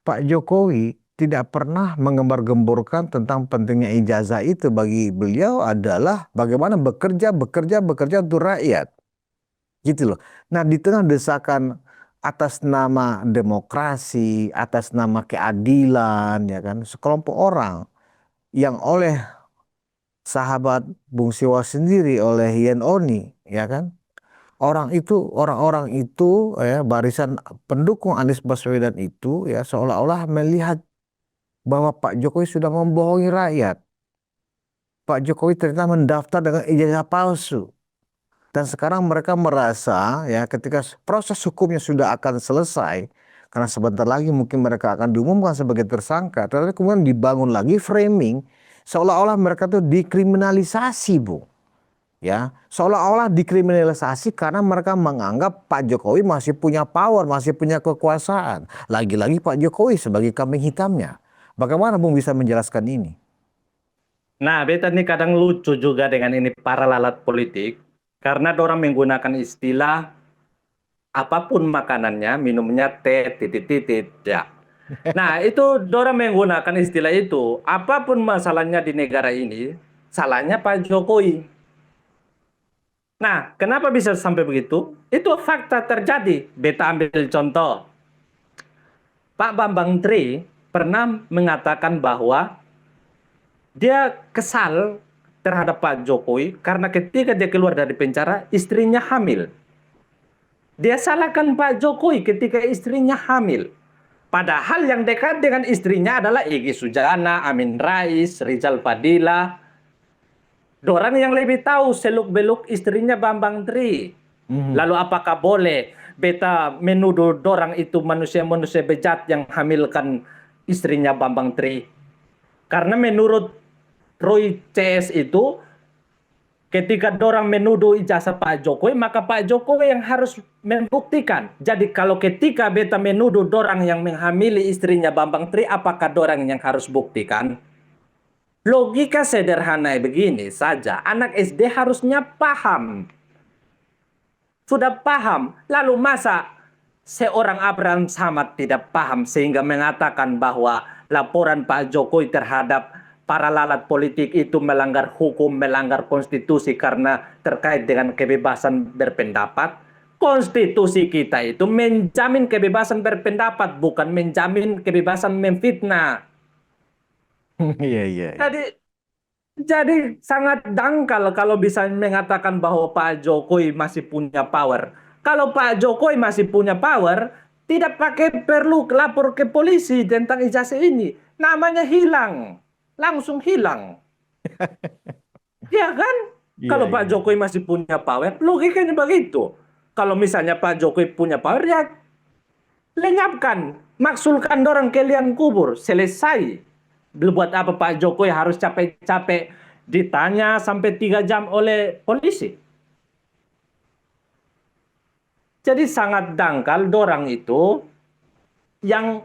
Pak Jokowi tidak pernah mengembar-gemborkan tentang pentingnya ijazah itu. Bagi beliau adalah bagaimana bekerja untuk rakyat. Gitu loh. Nah, di tengah desakan atas nama demokrasi, atas nama keadilan, ya kan, sekelompok orang yang oleh sahabat Bung Siwa sendiri, oleh Yen Oni, ya kan, orang-orang itu ya, barisan pendukung Anies Baswedan itu ya, seolah-olah melihat bahwa Pak Jokowi sudah membohongi rakyat. Pak Jokowi ternyata mendaftar dengan ijazah palsu. Dan sekarang mereka merasa ya, ketika proses hukumnya sudah akan selesai, karena sebentar lagi mungkin mereka akan diumumkan sebagai tersangka, tetapi kemudian dibangun lagi framing seolah-olah mereka itu dikriminalisasi, Bu. Ya, seolah-olah dikriminalisasi karena mereka menganggap Pak Jokowi masih punya power, masih punya kekuasaan. Lagi-lagi Pak Jokowi sebagai kambing hitamnya. Bagaimana Bung bisa menjelaskan ini? Nah, beta ini kadang lucu juga dengan ini para lalat politik, karena orang menggunakan istilah apapun makanannya, minumnya teh, titit-titit, ya. Nah, itu orang menggunakan istilah itu, apapun masalahnya di negara ini, salahnya Pak Jokowi. Nah, kenapa bisa sampai begitu? Itu fakta terjadi. Beta ambil contoh. Pak Bambang Tri pernah mengatakan bahwa dia kesal terhadap Pak Jokowi karena ketika dia keluar dari penjara, istrinya hamil. Dia salahkan Pak Jokowi ketika istrinya hamil. Padahal yang dekat dengan istrinya adalah Egy Sujana, Amin Rais, Rizal Padilla. Dorang yang lebih tahu seluk-beluk istrinya Bambang Tri. Lalu apakah boleh beta menuduh dorang itu manusia-manusia bejat yang hamilkan istrinya Bambang Tri? Karena menurut Roy CS itu, ketika dorang menuduh ijazah Pak Jokowi, maka Pak Jokowi yang harus membuktikan. Jadi kalau ketika beta menuduh dorang yang menghamili istrinya Bambang Tri, apakah dorang yang harus buktikan? Logika sederhana begini saja, anak SD harusnya paham. Sudah paham, lalu masa seorang Abraham Samad tidak paham sehingga mengatakan bahwa laporan Pak Jokowi terhadap para lalat politik itu melanggar hukum, melanggar konstitusi karena terkait dengan kebebasan berpendapat. Konstitusi kita itu menjamin kebebasan berpendapat, bukan menjamin kebebasan memfitnah. Iya, iya, iya. Jadi sangat dangkal kalau bisa mengatakan bahwa Pak Jokowi masih punya power. Kalau Pak Jokowi masih punya power, tidak pakai perlu lapor ke polisi tentang ijazah ini. Namanya hilang. Langsung hilang. Ya kan? Iya, Kalau Pak iya. Jokowi masih punya power, logikanya begitu. Kalau misalnya Pak Jokowi punya power, ya lenyapkan. Maksulkan orang ke liang kubur. Selesai. Buat apa Pak Jokowi harus capek-capek ditanya sampai 3 jam oleh polisi? Jadi sangat dangkal dorang itu yang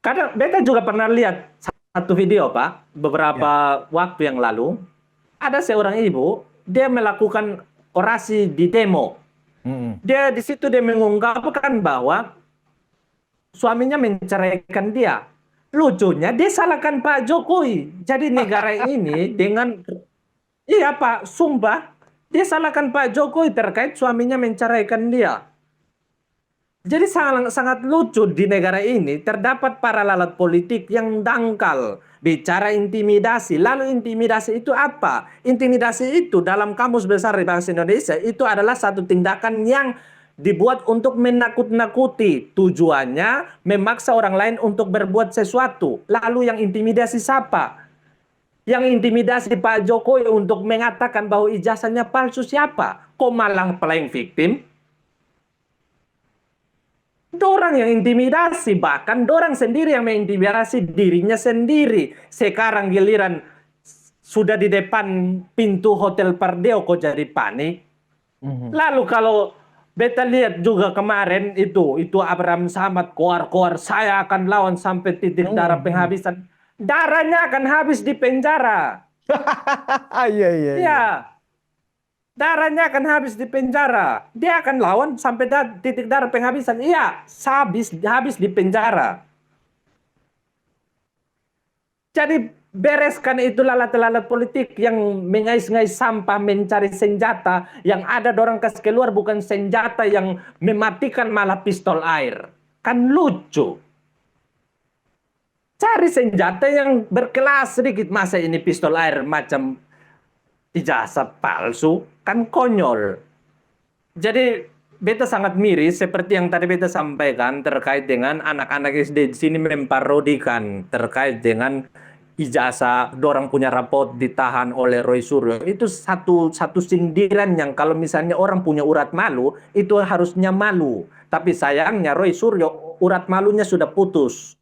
kadang beta juga pernah lihat satu video, Pak, Ya. beberapa waktu yang lalu, ada seorang ibu, dia melakukan orasi di demo. Mm-mm. Dia di situ dia mengungkapkan bahwa suaminya menceraikan dia. Lucunya dia salahkan Pak Jokowi. Jadi negara ini dengan iya Pak, sumpah dia salahkan Pak Jokowi terkait suaminya menceraikan dia. Jadi sangat sangat lucu di negara ini terdapat para lalat politik yang dangkal bicara intimidasi. Lalu intimidasi itu apa? Intimidasi itu dalam Kamus Besar Bahasa Indonesia itu adalah satu tindakan yang dibuat untuk menakut-nakuti. Tujuannya memaksa orang lain untuk berbuat sesuatu. Lalu yang intimidasi siapa? Yang intimidasi Pak Jokowi untuk mengatakan bahwa ijazahnya palsu siapa? Kok malah playing victim? Dorang yang intimidasi, bahkan dorang sendiri yang mengintimidasi dirinya sendiri. Sekarang giliran sudah di depan pintu Hotel Pardeo kok jadi panik. Mhm. Lalu kalau beta lihat juga kemarin itu Abraham Samad koar-koar saya akan lawan sampai titik darah Mhm. penghabisan. Darahnya akan habis di penjara. Iya, iya, iya. Ya, darahnya akan habis di penjara. Dia akan lawan sampai titik darah penghabisan. Iya, habis di penjara. Jadi bereskan itu lalat-lalat politik yang mengais-ngais sampah mencari senjata yang ada dorang kasih keluar bukan senjata yang mematikan malah pistol air. Kan lucu. Cari senjata yang berkelas sedikit masa ini pistol air macam ijazah palsu kan konyol. Jadi beta sangat miris seperti yang tadi beta sampaikan terkait dengan anak-anak SD di sini memparodikan terkait dengan ijazah dorang punya rapot ditahan oleh Roy Suryo. Itu satu satu sindiran yang kalau misalnya orang punya urat malu itu harusnya malu. Tapi sayangnya Roy Suryo urat malunya sudah putus.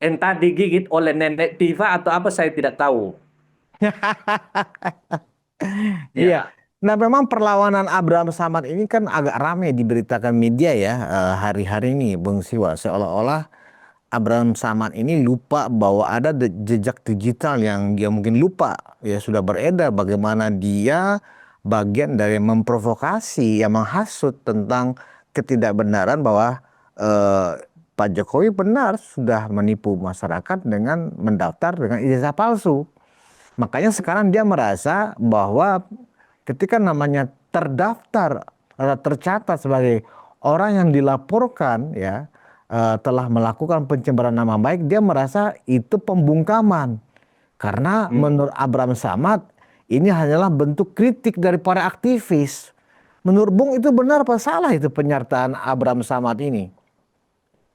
Entah digigit oleh nenek Tifa atau apa saya tidak tahu. Iya. Ya. Nah, memang perlawanan Abraham Samad ini kan agak ramai diberitakan media ya hari-hari ini, Bung Siwa. Seolah-olah Abraham Samad ini lupa bahwa ada jejak digital yang dia mungkin lupa ya sudah beredar bagaimana dia bagian dari memprovokasi yang menghasut tentang ketidakbenaran bahwa Pak Jokowi benar sudah menipu masyarakat dengan mendaftar dengan ijazah palsu. Makanya sekarang dia merasa bahwa ketika namanya terdaftar atau tercatat sebagai orang yang dilaporkan ya telah melakukan pencemaran nama baik, dia merasa itu pembungkaman. Karena Hmm. menurut Abraham Samad ini hanyalah bentuk kritik dari para aktivis. Menurut Bung itu benar apa salah itu penyertaan Abraham Samad ini?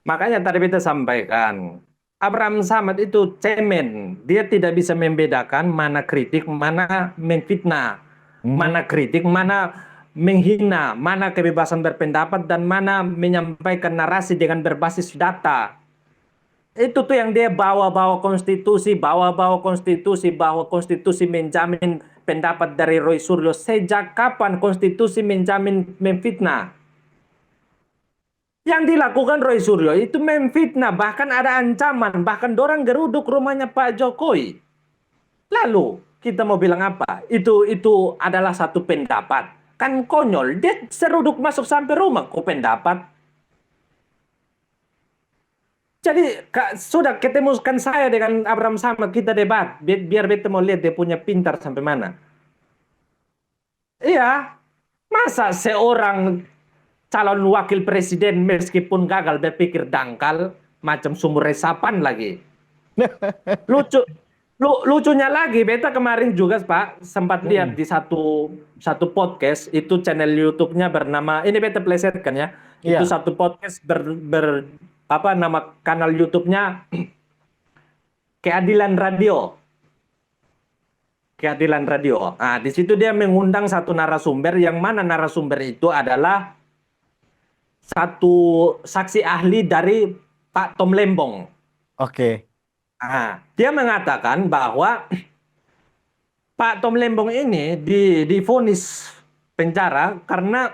Makanya tadi kita sampaikan, Abraham Samad itu cemen. Dia tidak bisa membedakan mana kritik, mana memfitnah. Mhm. Mana kritik, mana menghina, mana kebebasan berpendapat, dan mana menyampaikan narasi dengan berbasis data. Itu tuh yang dia bawa-bawa konstitusi menjamin pendapat dari Roy Suryo. Sejak kapan konstitusi menjamin memfitnah? Yang dilakukan Roy Suryo itu memfitnah, bahkan ada ancaman, bahkan dorang geruduk rumahnya Pak Jokowi. Lalu kita mau bilang apa? Itu adalah satu pendapat. Kan konyol, dia seruduk masuk sampai rumah, kok pendapat? Jadi sudah ketemukan saya dengan Abraham Samad, kita debat, biar beta mau lihat dia punya pintar sampai mana. Iya, masa seorang calon wakil presiden meskipun gagal berpikir dangkal macam sumur resapan lagi. Lucu lucunya lagi beta kemarin juga Pak sempat lihat Mhm. di satu satu podcast itu channel YouTube-nya bernama ini beta plesetkan ya. Itu Iya. satu podcast apa nama kanal YouTube-nya Keadilan Radio. Keadilan Radio. Nah, di situ dia mengundang satu narasumber yang mana narasumber itu adalah satu saksi ahli dari Pak Tom Lembong. Oke. Nah, dia mengatakan bahwa Pak Tom Lembong ini divonis penjara karena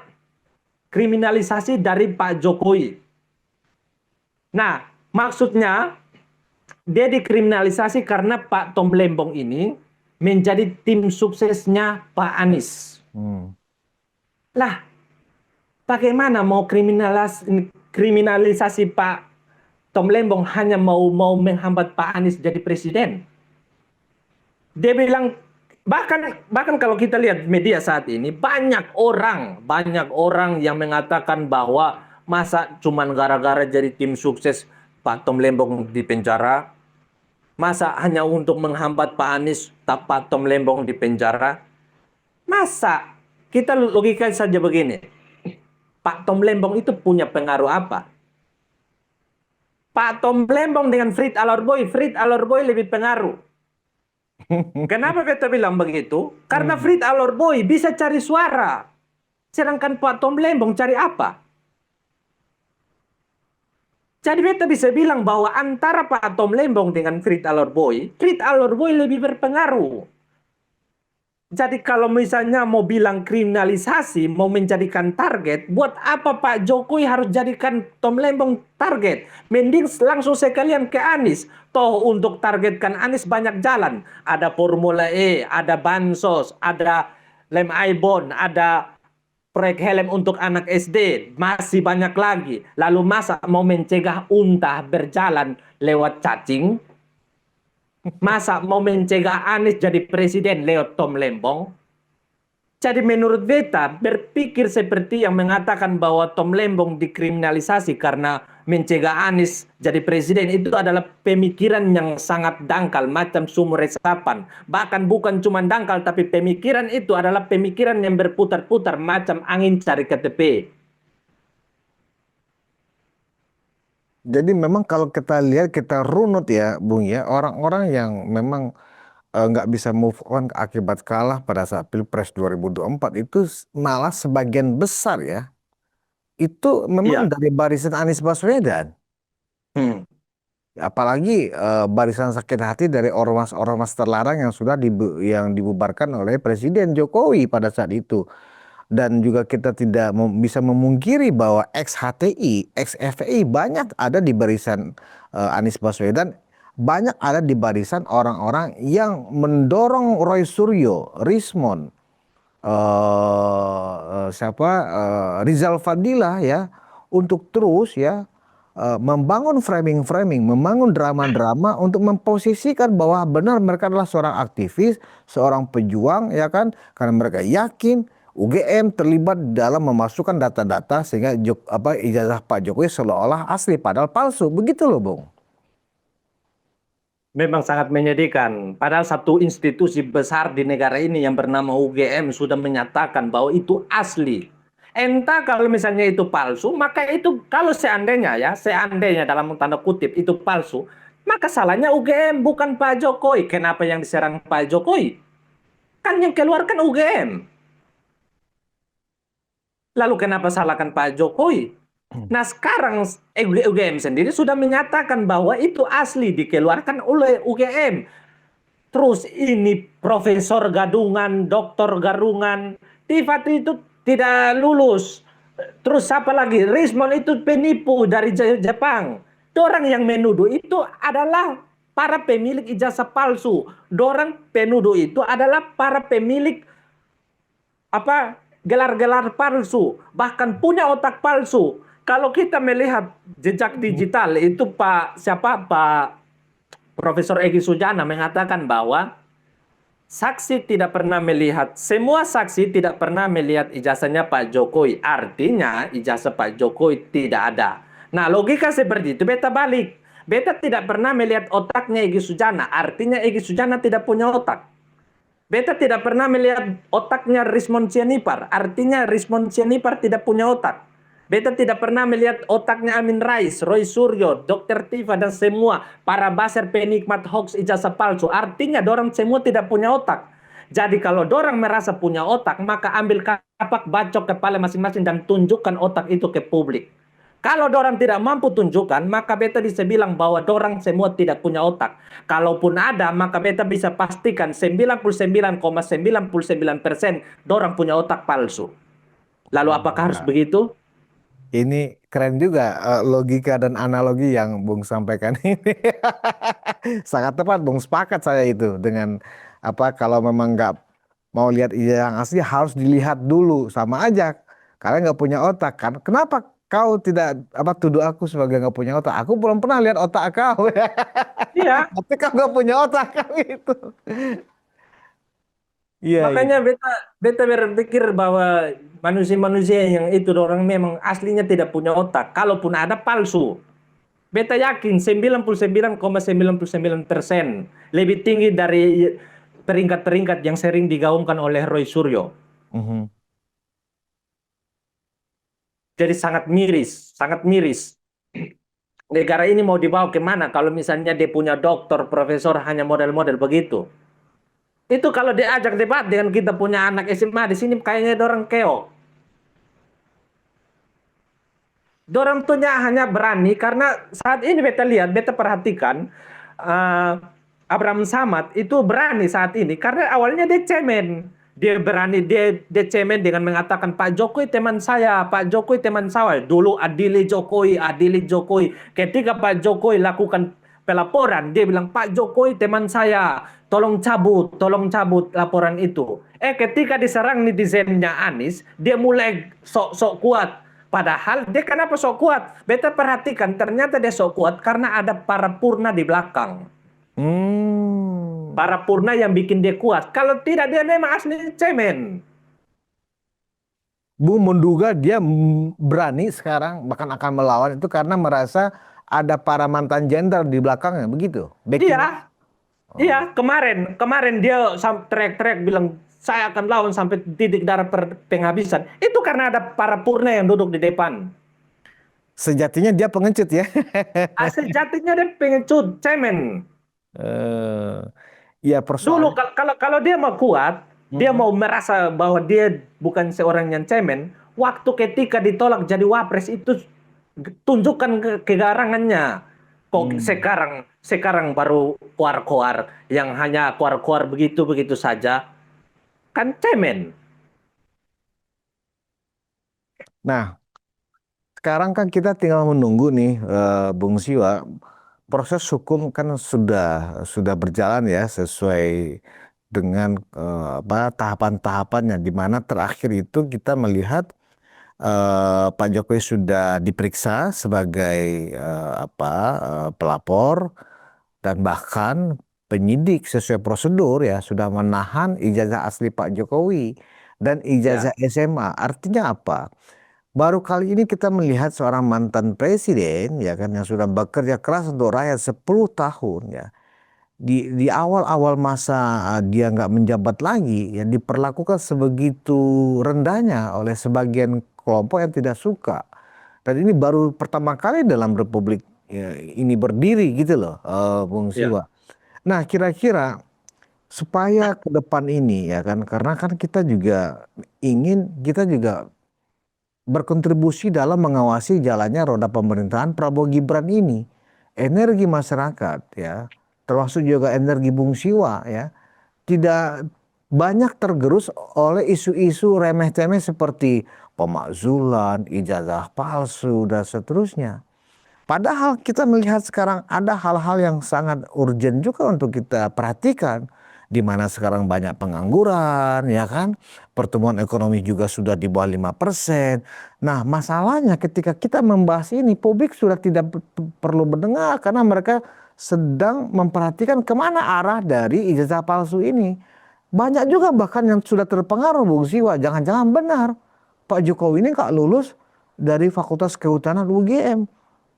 kriminalisasi dari Pak Jokowi. Nah, maksudnya dia dikriminalisasi karena Pak Tom Lembong ini menjadi tim suksesnya Pak Anies. Lah, bagaimana mau kriminalisasi Pak Tom Lembong hanya mau menghambat Pak Anies jadi presiden? Dia bilang, bahkan kalau kita lihat media saat ini, banyak orang yang mengatakan bahwa masa cuman gara-gara jadi tim sukses Pak Tom Lembong di penjara, masa hanya untuk menghambat Pak Anies Pak Tom Lembong di penjara. Masa kita logika saja begini, Pak Tom Lembong itu punya pengaruh apa? Pak Tom Lembong dengan Frit Alorboy lebih pengaruh. Kenapa kita bilang begitu? Karena Frit Alorboy bisa cari suara. Sedangkan Pak Tom Lembong cari apa? Jadi kita bisa bilang bahwa antara Pak Tom Lembong dengan Frit Alorboy lebih berpengaruh. Jadi kalau misalnya mau bilang kriminalisasi, mau menjadikan target, buat apa Pak Jokowi harus jadikan Tom Lembong target? Mending langsung sekalian ke Anies. Toh untuk targetkan Anies banyak jalan. Ada Formula E, ada Bansos, ada lem Aibon, ada proyek helm untuk anak SD. Masih banyak lagi. Lalu masa mau mencegah unta berjalan lewat cacing? Masa mau mencegah Anies jadi presiden lewat Tom Lembong? Jadi menurut beta berpikir seperti yang mengatakan bahwa Tom Lembong dikriminalisasi karena mencegah Anies jadi presiden itu adalah pemikiran yang sangat dangkal macam sumur resapan. Bahkan bukan cuma dangkal tapi pemikiran itu adalah pemikiran yang berputar-putar macam angin cari KTP. Jadi memang kalau kita lihat, kita runut ya Bung ya, orang-orang yang memang nggak bisa move on akibat kalah pada saat Pilpres 2024 itu malah sebagian besar ya, itu memang Iya. dari barisan Anies Baswedan. Apalagi barisan sakit hati dari ormas-ormas terlarang yang sudah yang dibubarkan oleh Presiden Jokowi pada saat itu. Dan juga kita tidak bisa memungkiri bahwa ex-HTI, ex-FPI banyak ada di barisan Anies Baswedan, banyak ada di barisan orang-orang yang mendorong Roy Suryo, Rismon, Rizal Fadila ya, untuk terus ya membangun framing-framing, membangun drama-drama untuk memposisikan bahwa benar mereka adalah seorang aktivis, seorang pejuang ya kan, karena mereka yakin UGM terlibat dalam memasukkan data-data sehingga ijazah Pak Jokowi seolah-olah asli padahal palsu. Begitu loh, Bung. Memang sangat menyedihkan. Padahal satu institusi besar di negara ini yang bernama UGM sudah menyatakan bahwa itu asli. Entah kalau misalnya itu palsu, maka itu kalau seandainya dalam tanda kutip itu palsu, maka salahnya UGM bukan Pak Jokowi. Kenapa yang diserang Pak Jokowi? Kan yang keluarkan UGM. Lalu kenapa salahkan Pak Jokowi? Nah sekarang UGM sendiri sudah menyatakan bahwa itu asli dikeluarkan oleh UGM. Terus ini profesor gadungan, doktor gadungan, Tifat itu tidak lulus. Terus siapa lagi? Rismon itu penipu dari Jepang. Orang yang menuduh itu adalah para pemilik ijazah palsu. Orang penuduh itu adalah para pemilik gelar-gelar palsu, bahkan punya otak palsu. Kalau kita melihat jejak digital itu Pak Profesor Egy Sujana mengatakan bahwa semua saksi tidak pernah melihat ijazahnya Pak Jokowi. Artinya ijazah Pak Jokowi tidak ada. Nah logika seperti itu beta balik. Beta tidak pernah melihat otaknya Egy Sujana. Artinya Egy Sujana tidak punya otak. Beta tidak pernah melihat otaknya Rismon Sianipar. Artinya Rismon Sianipar tidak punya otak. Beta tidak pernah melihat otaknya Amin Rais, Roy Suryo, Dr. Tifa, dan semua para baser penikmat hoax ijazah palsu. Artinya dorang semua tidak punya otak. Jadi kalau dorang merasa punya otak, maka ambil kapak bacok kepala masing-masing dan tunjukkan otak itu ke publik. Kalau dorang tidak mampu tunjukkan, maka beta bisa bilang bahwa dorang semua tidak punya otak. Kalaupun ada, maka beta bisa pastikan 99,99% dorang punya otak palsu. Lalu apakah harus begitu? Ini keren juga logika dan analogi yang Bung sampaikan ini. Sangat tepat, Bung. Sepakat saya itu dengan apa kalau memang nggak mau lihat yang asli harus dilihat dulu sama aja. Kalian nggak punya otak kan? Kenapa kau tidak apa tuduh aku sebagai nggak punya otak? Aku belum pernah lihat otak kau. Iya, Tapi kau nggak punya otak kan itu. Iya, iya. makanya beta beta berpikir bahwa manusia-manusia yang itu orang memang aslinya tidak punya otak. Kalaupun ada palsu. Beta yakin 99,99% lebih tinggi dari peringkat-peringkat yang sering digaungkan oleh Roy Suryo. Mhm. Jadi sangat miris, sangat miris. Negara ini mau dibawa kemana kalau misalnya dia punya doktor, profesor hanya model-model begitu. Itu kalau diajak debat dengan kita punya anak SMA di sini kayaknya orang keok. Dorang tuhnya hanya berani karena saat ini beta lihat, beta perhatikan eh, Abraham Samad itu berani saat ini karena awalnya dia cemen. Dia berani, dia cemen dengan mengatakan Pak Jokowi teman saya, Pak Jokowi teman saya. Dulu adili Jokowi, adili Jokowi. Ketika Pak Jokowi lakukan pelaporan, dia bilang Pak Jokowi teman saya, tolong cabut laporan itu. Ketika diserang netizennya Anies, dia mulai sok-sok kuat. Padahal dia kenapa sok kuat? Beta perhatikan ternyata dia sok kuat karena ada para purna di belakang. Hmm. Para purna yang bikin dia kuat. Kalau tidak dia memang asli cemen. Bu menduga dia berani sekarang bahkan akan melawan itu karena merasa ada para mantan jenderal di belakangnya begitu. Backing. Iya, iya kemarin dia teriak-teriak bilang saya akan lawan sampai titik darah penghabisan. Itu karena ada para purna yang duduk di depan. Sejatinya dia pengecut ya. Sejatinya dia pengecut, cemen. Eh, ya Dulu persoalan. kalau dia mau kuat, dia Mm-mm. mau merasa bahwa dia bukan seorang yang cemen, waktu ketika ditolak jadi wapres itu tunjukkan kegarangannya. Kok Hmm. sekarang baru koar-koar yang hanya koar-koar begitu-begitu saja, kan cemen. Nah, sekarang kan kita tinggal menunggu nih, Bung Siwa. Proses hukum kan sudah berjalan ya sesuai dengan apa tahapan-tahapannya. Di mana terakhir itu kita melihat Pak Jokowi sudah diperiksa sebagai pelapor dan bahkan penyidik sesuai prosedur ya sudah menahan ijazah asli Pak Jokowi dan ijazah Ya, SMA. Artinya apa? Baru kali ini kita melihat seorang mantan presiden ya kan yang sudah bekerja keras untuk rakyat 10 tahun ya. Di awal-awal masa dia nggak menjabat lagi ya diperlakukan sebegitu rendahnya oleh sebagian kelompok yang tidak suka. Dan ini baru pertama kali dalam Republik ya, ini berdiri gitu loh, Bung ya, Siwa. Nah, kira-kira supaya ke depan ini ya kan, karena kan kita juga berkontribusi dalam mengawasi jalannya roda pemerintahan Prabowo Gibran ini. Energi masyarakat ya, termasuk juga energi Bung Siwa ya, tidak banyak tergerus oleh isu-isu remeh-temeh seperti pemakzulan, ijazah palsu, dan seterusnya. Padahal kita melihat sekarang ada hal-hal yang sangat urgent juga untuk kita perhatikan. Di mana sekarang banyak pengangguran, ya kan? Pertumbuhan ekonomi juga sudah di bawah 5%. Nah, masalahnya ketika kita membahas ini, publik sudah tidak perlu mendengar karena mereka sedang memperhatikan kemana arah dari ijazah palsu ini. Banyak juga bahkan yang sudah terpengaruh, Bung Siwa. Jangan-jangan benar Pak Jokowi ini nggak lulus dari Fakultas Kehutanan UGM.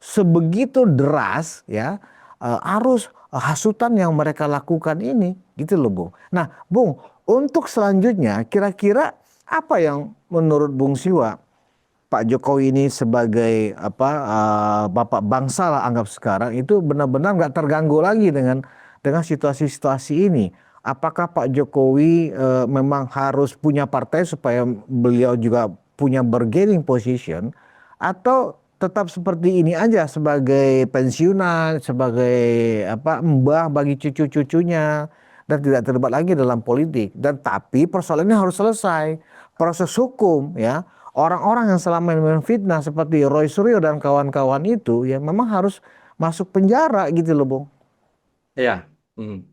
Sebegitu deras ya arus hasutan yang mereka lakukan ini gitu loh Bung. Nah Bung, untuk selanjutnya kira-kira apa yang menurut Bung Siwa Pak Jokowi ini sebagai bapak bangsa lah anggap sekarang itu benar-benar nggak terganggu lagi dengan situasi-situasi ini. Apakah Pak Jokowi memang harus punya partai supaya beliau juga punya bargaining position atau tetap seperti ini aja sebagai pensiunan, sebagai mbah bagi cucu-cucunya dan tidak terlibat lagi dalam politik. Dan tapi persoalannya harus selesai. Proses hukum ya. orang-orang yang selama ini memfitnah seperti Roy Suryo dan kawan-kawan itu ya memang harus masuk penjara gitu loh, Bung. Iya. Hmm.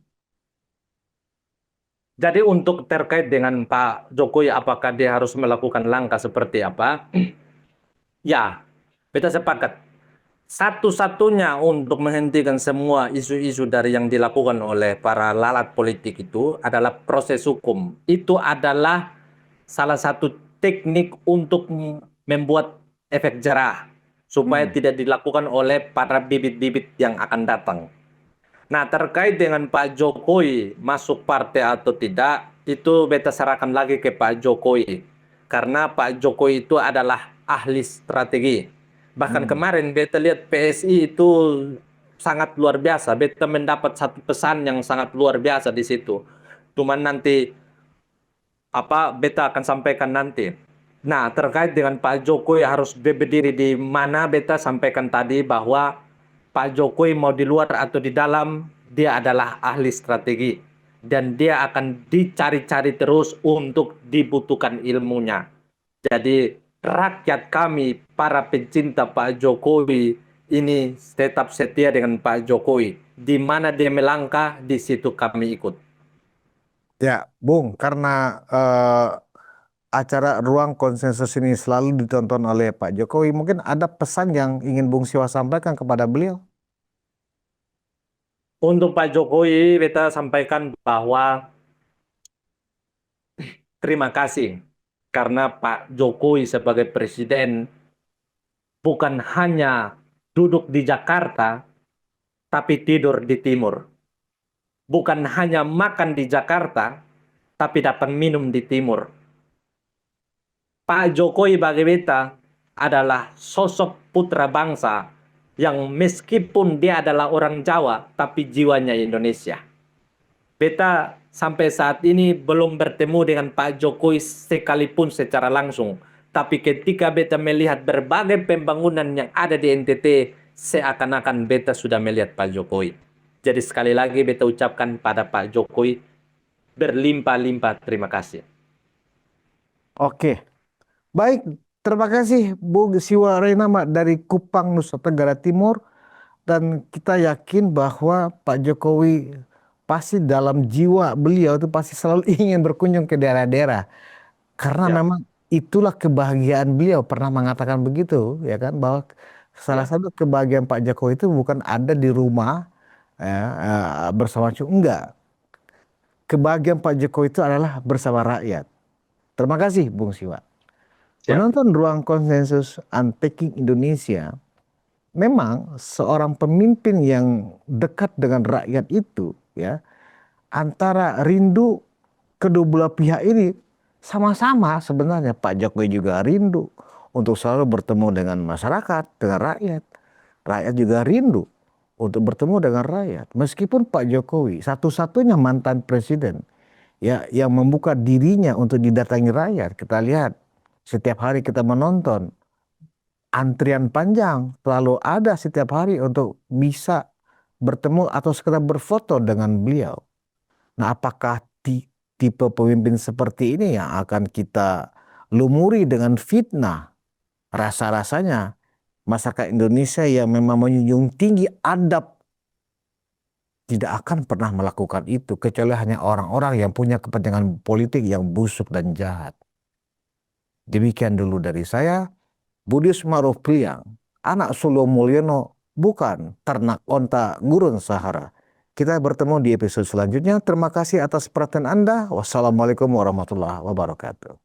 Jadi untuk terkait dengan Pak Jokowi, apakah dia harus melakukan langkah seperti apa? Ya, kita sepakat. Satu-satunya untuk menghentikan semua isu-isu dari yang dilakukan oleh para lalat politik itu adalah proses hukum. Itu adalah salah satu teknik untuk membuat efek jerah supaya tidak dilakukan oleh para bibit-bibit yang akan datang. Nah, terkait dengan Pak Jokowi masuk partai atau tidak, itu beta serahkan lagi ke Pak Jokowi. Karena Pak Jokowi itu adalah ahli strategi. Bahkan kemarin beta lihat PSI itu sangat luar biasa. Beta mendapat satu pesan yang sangat luar biasa di situ. Cuman nanti apa beta akan sampaikan nanti. Nah, terkait dengan Pak Jokowi harus berdiri di mana, beta sampaikan tadi bahwa Pak Jokowi mau di luar atau di dalam, dia adalah ahli strategi. Dan dia akan dicari-cari terus untuk dibutuhkan ilmunya. Jadi rakyat kami, para pencinta Pak Jokowi, ini tetap setia dengan Pak Jokowi. Di mana dia melangkah, di situ kami ikut. Ya, Bung, karena acara Ruang Konsensus ini selalu ditonton oleh Pak Jokowi, mungkin ada pesan yang ingin Bung Siwa sampaikan kepada beliau? Untuk Pak Jokowi, beta sampaikan bahwa terima kasih karena Pak Jokowi sebagai presiden bukan hanya duduk di Jakarta, tapi tidur di Timur. Bukan hanya makan di Jakarta, tapi dapat minum di Timur. Pak Jokowi bagi beta adalah sosok putra bangsa yang meskipun dia adalah orang Jawa, tapi jiwanya Indonesia. Beta sampai saat ini belum bertemu dengan Pak Jokowi sekalipun secara langsung. Tapi ketika beta melihat berbagai pembangunan yang ada di NTT, seakan-akan beta sudah melihat Pak Jokowi. Jadi sekali lagi beta ucapkan pada Pak Jokowi, berlimpah-limpah terima kasih. Oke, baik. Terima kasih Bung Siwa Renama dari Kupang, Nusa Tenggara Timur. Dan kita yakin bahwa Pak Jokowi pasti dalam jiwa beliau itu pasti selalu ingin berkunjung ke daerah-daerah. Karena Ya. memang itulah kebahagiaan beliau, pernah mengatakan begitu, ya kan, bahwa salah Ya. satu kebahagiaan Pak Jokowi itu bukan ada di rumah ya, bersama cucu, enggak. Kebahagiaan Pak Jokowi itu adalah bersama rakyat. Terima kasih Bung Siwa. Siap. Penonton Ruang Konsensus Unpacking Indonesia, memang seorang pemimpin yang dekat dengan rakyat itu ya, antara rindu kedua belah pihak ini sama-sama sebenarnya. Pak Jokowi juga rindu untuk selalu bertemu dengan masyarakat, dengan rakyat. Rakyat juga rindu untuk bertemu dengan rakyat. Meskipun Pak Jokowi satu-satunya mantan presiden ya yang membuka dirinya untuk didatangi rakyat. Kita lihat setiap hari kita menonton antrian panjang selalu ada setiap hari untuk bisa bertemu atau sekedar berfoto dengan beliau. Nah, apakah tipe pemimpin seperti ini yang akan kita lumuri dengan fitnah? Rasa-rasanya masyarakat Indonesia yang memang menjunjung tinggi adab tidak akan pernah melakukan itu, kecuali hanya orang-orang yang punya kepentingan politik yang busuk dan jahat. Demikian dulu dari saya, Budi Sumaruf Priang, anak Solo Mulyono, bukan ternak onta gurun Sahara. Kita bertemu di episode selanjutnya. Terima kasih atas perhatian Anda. Wassalamualaikum warahmatullahi wabarakatuh.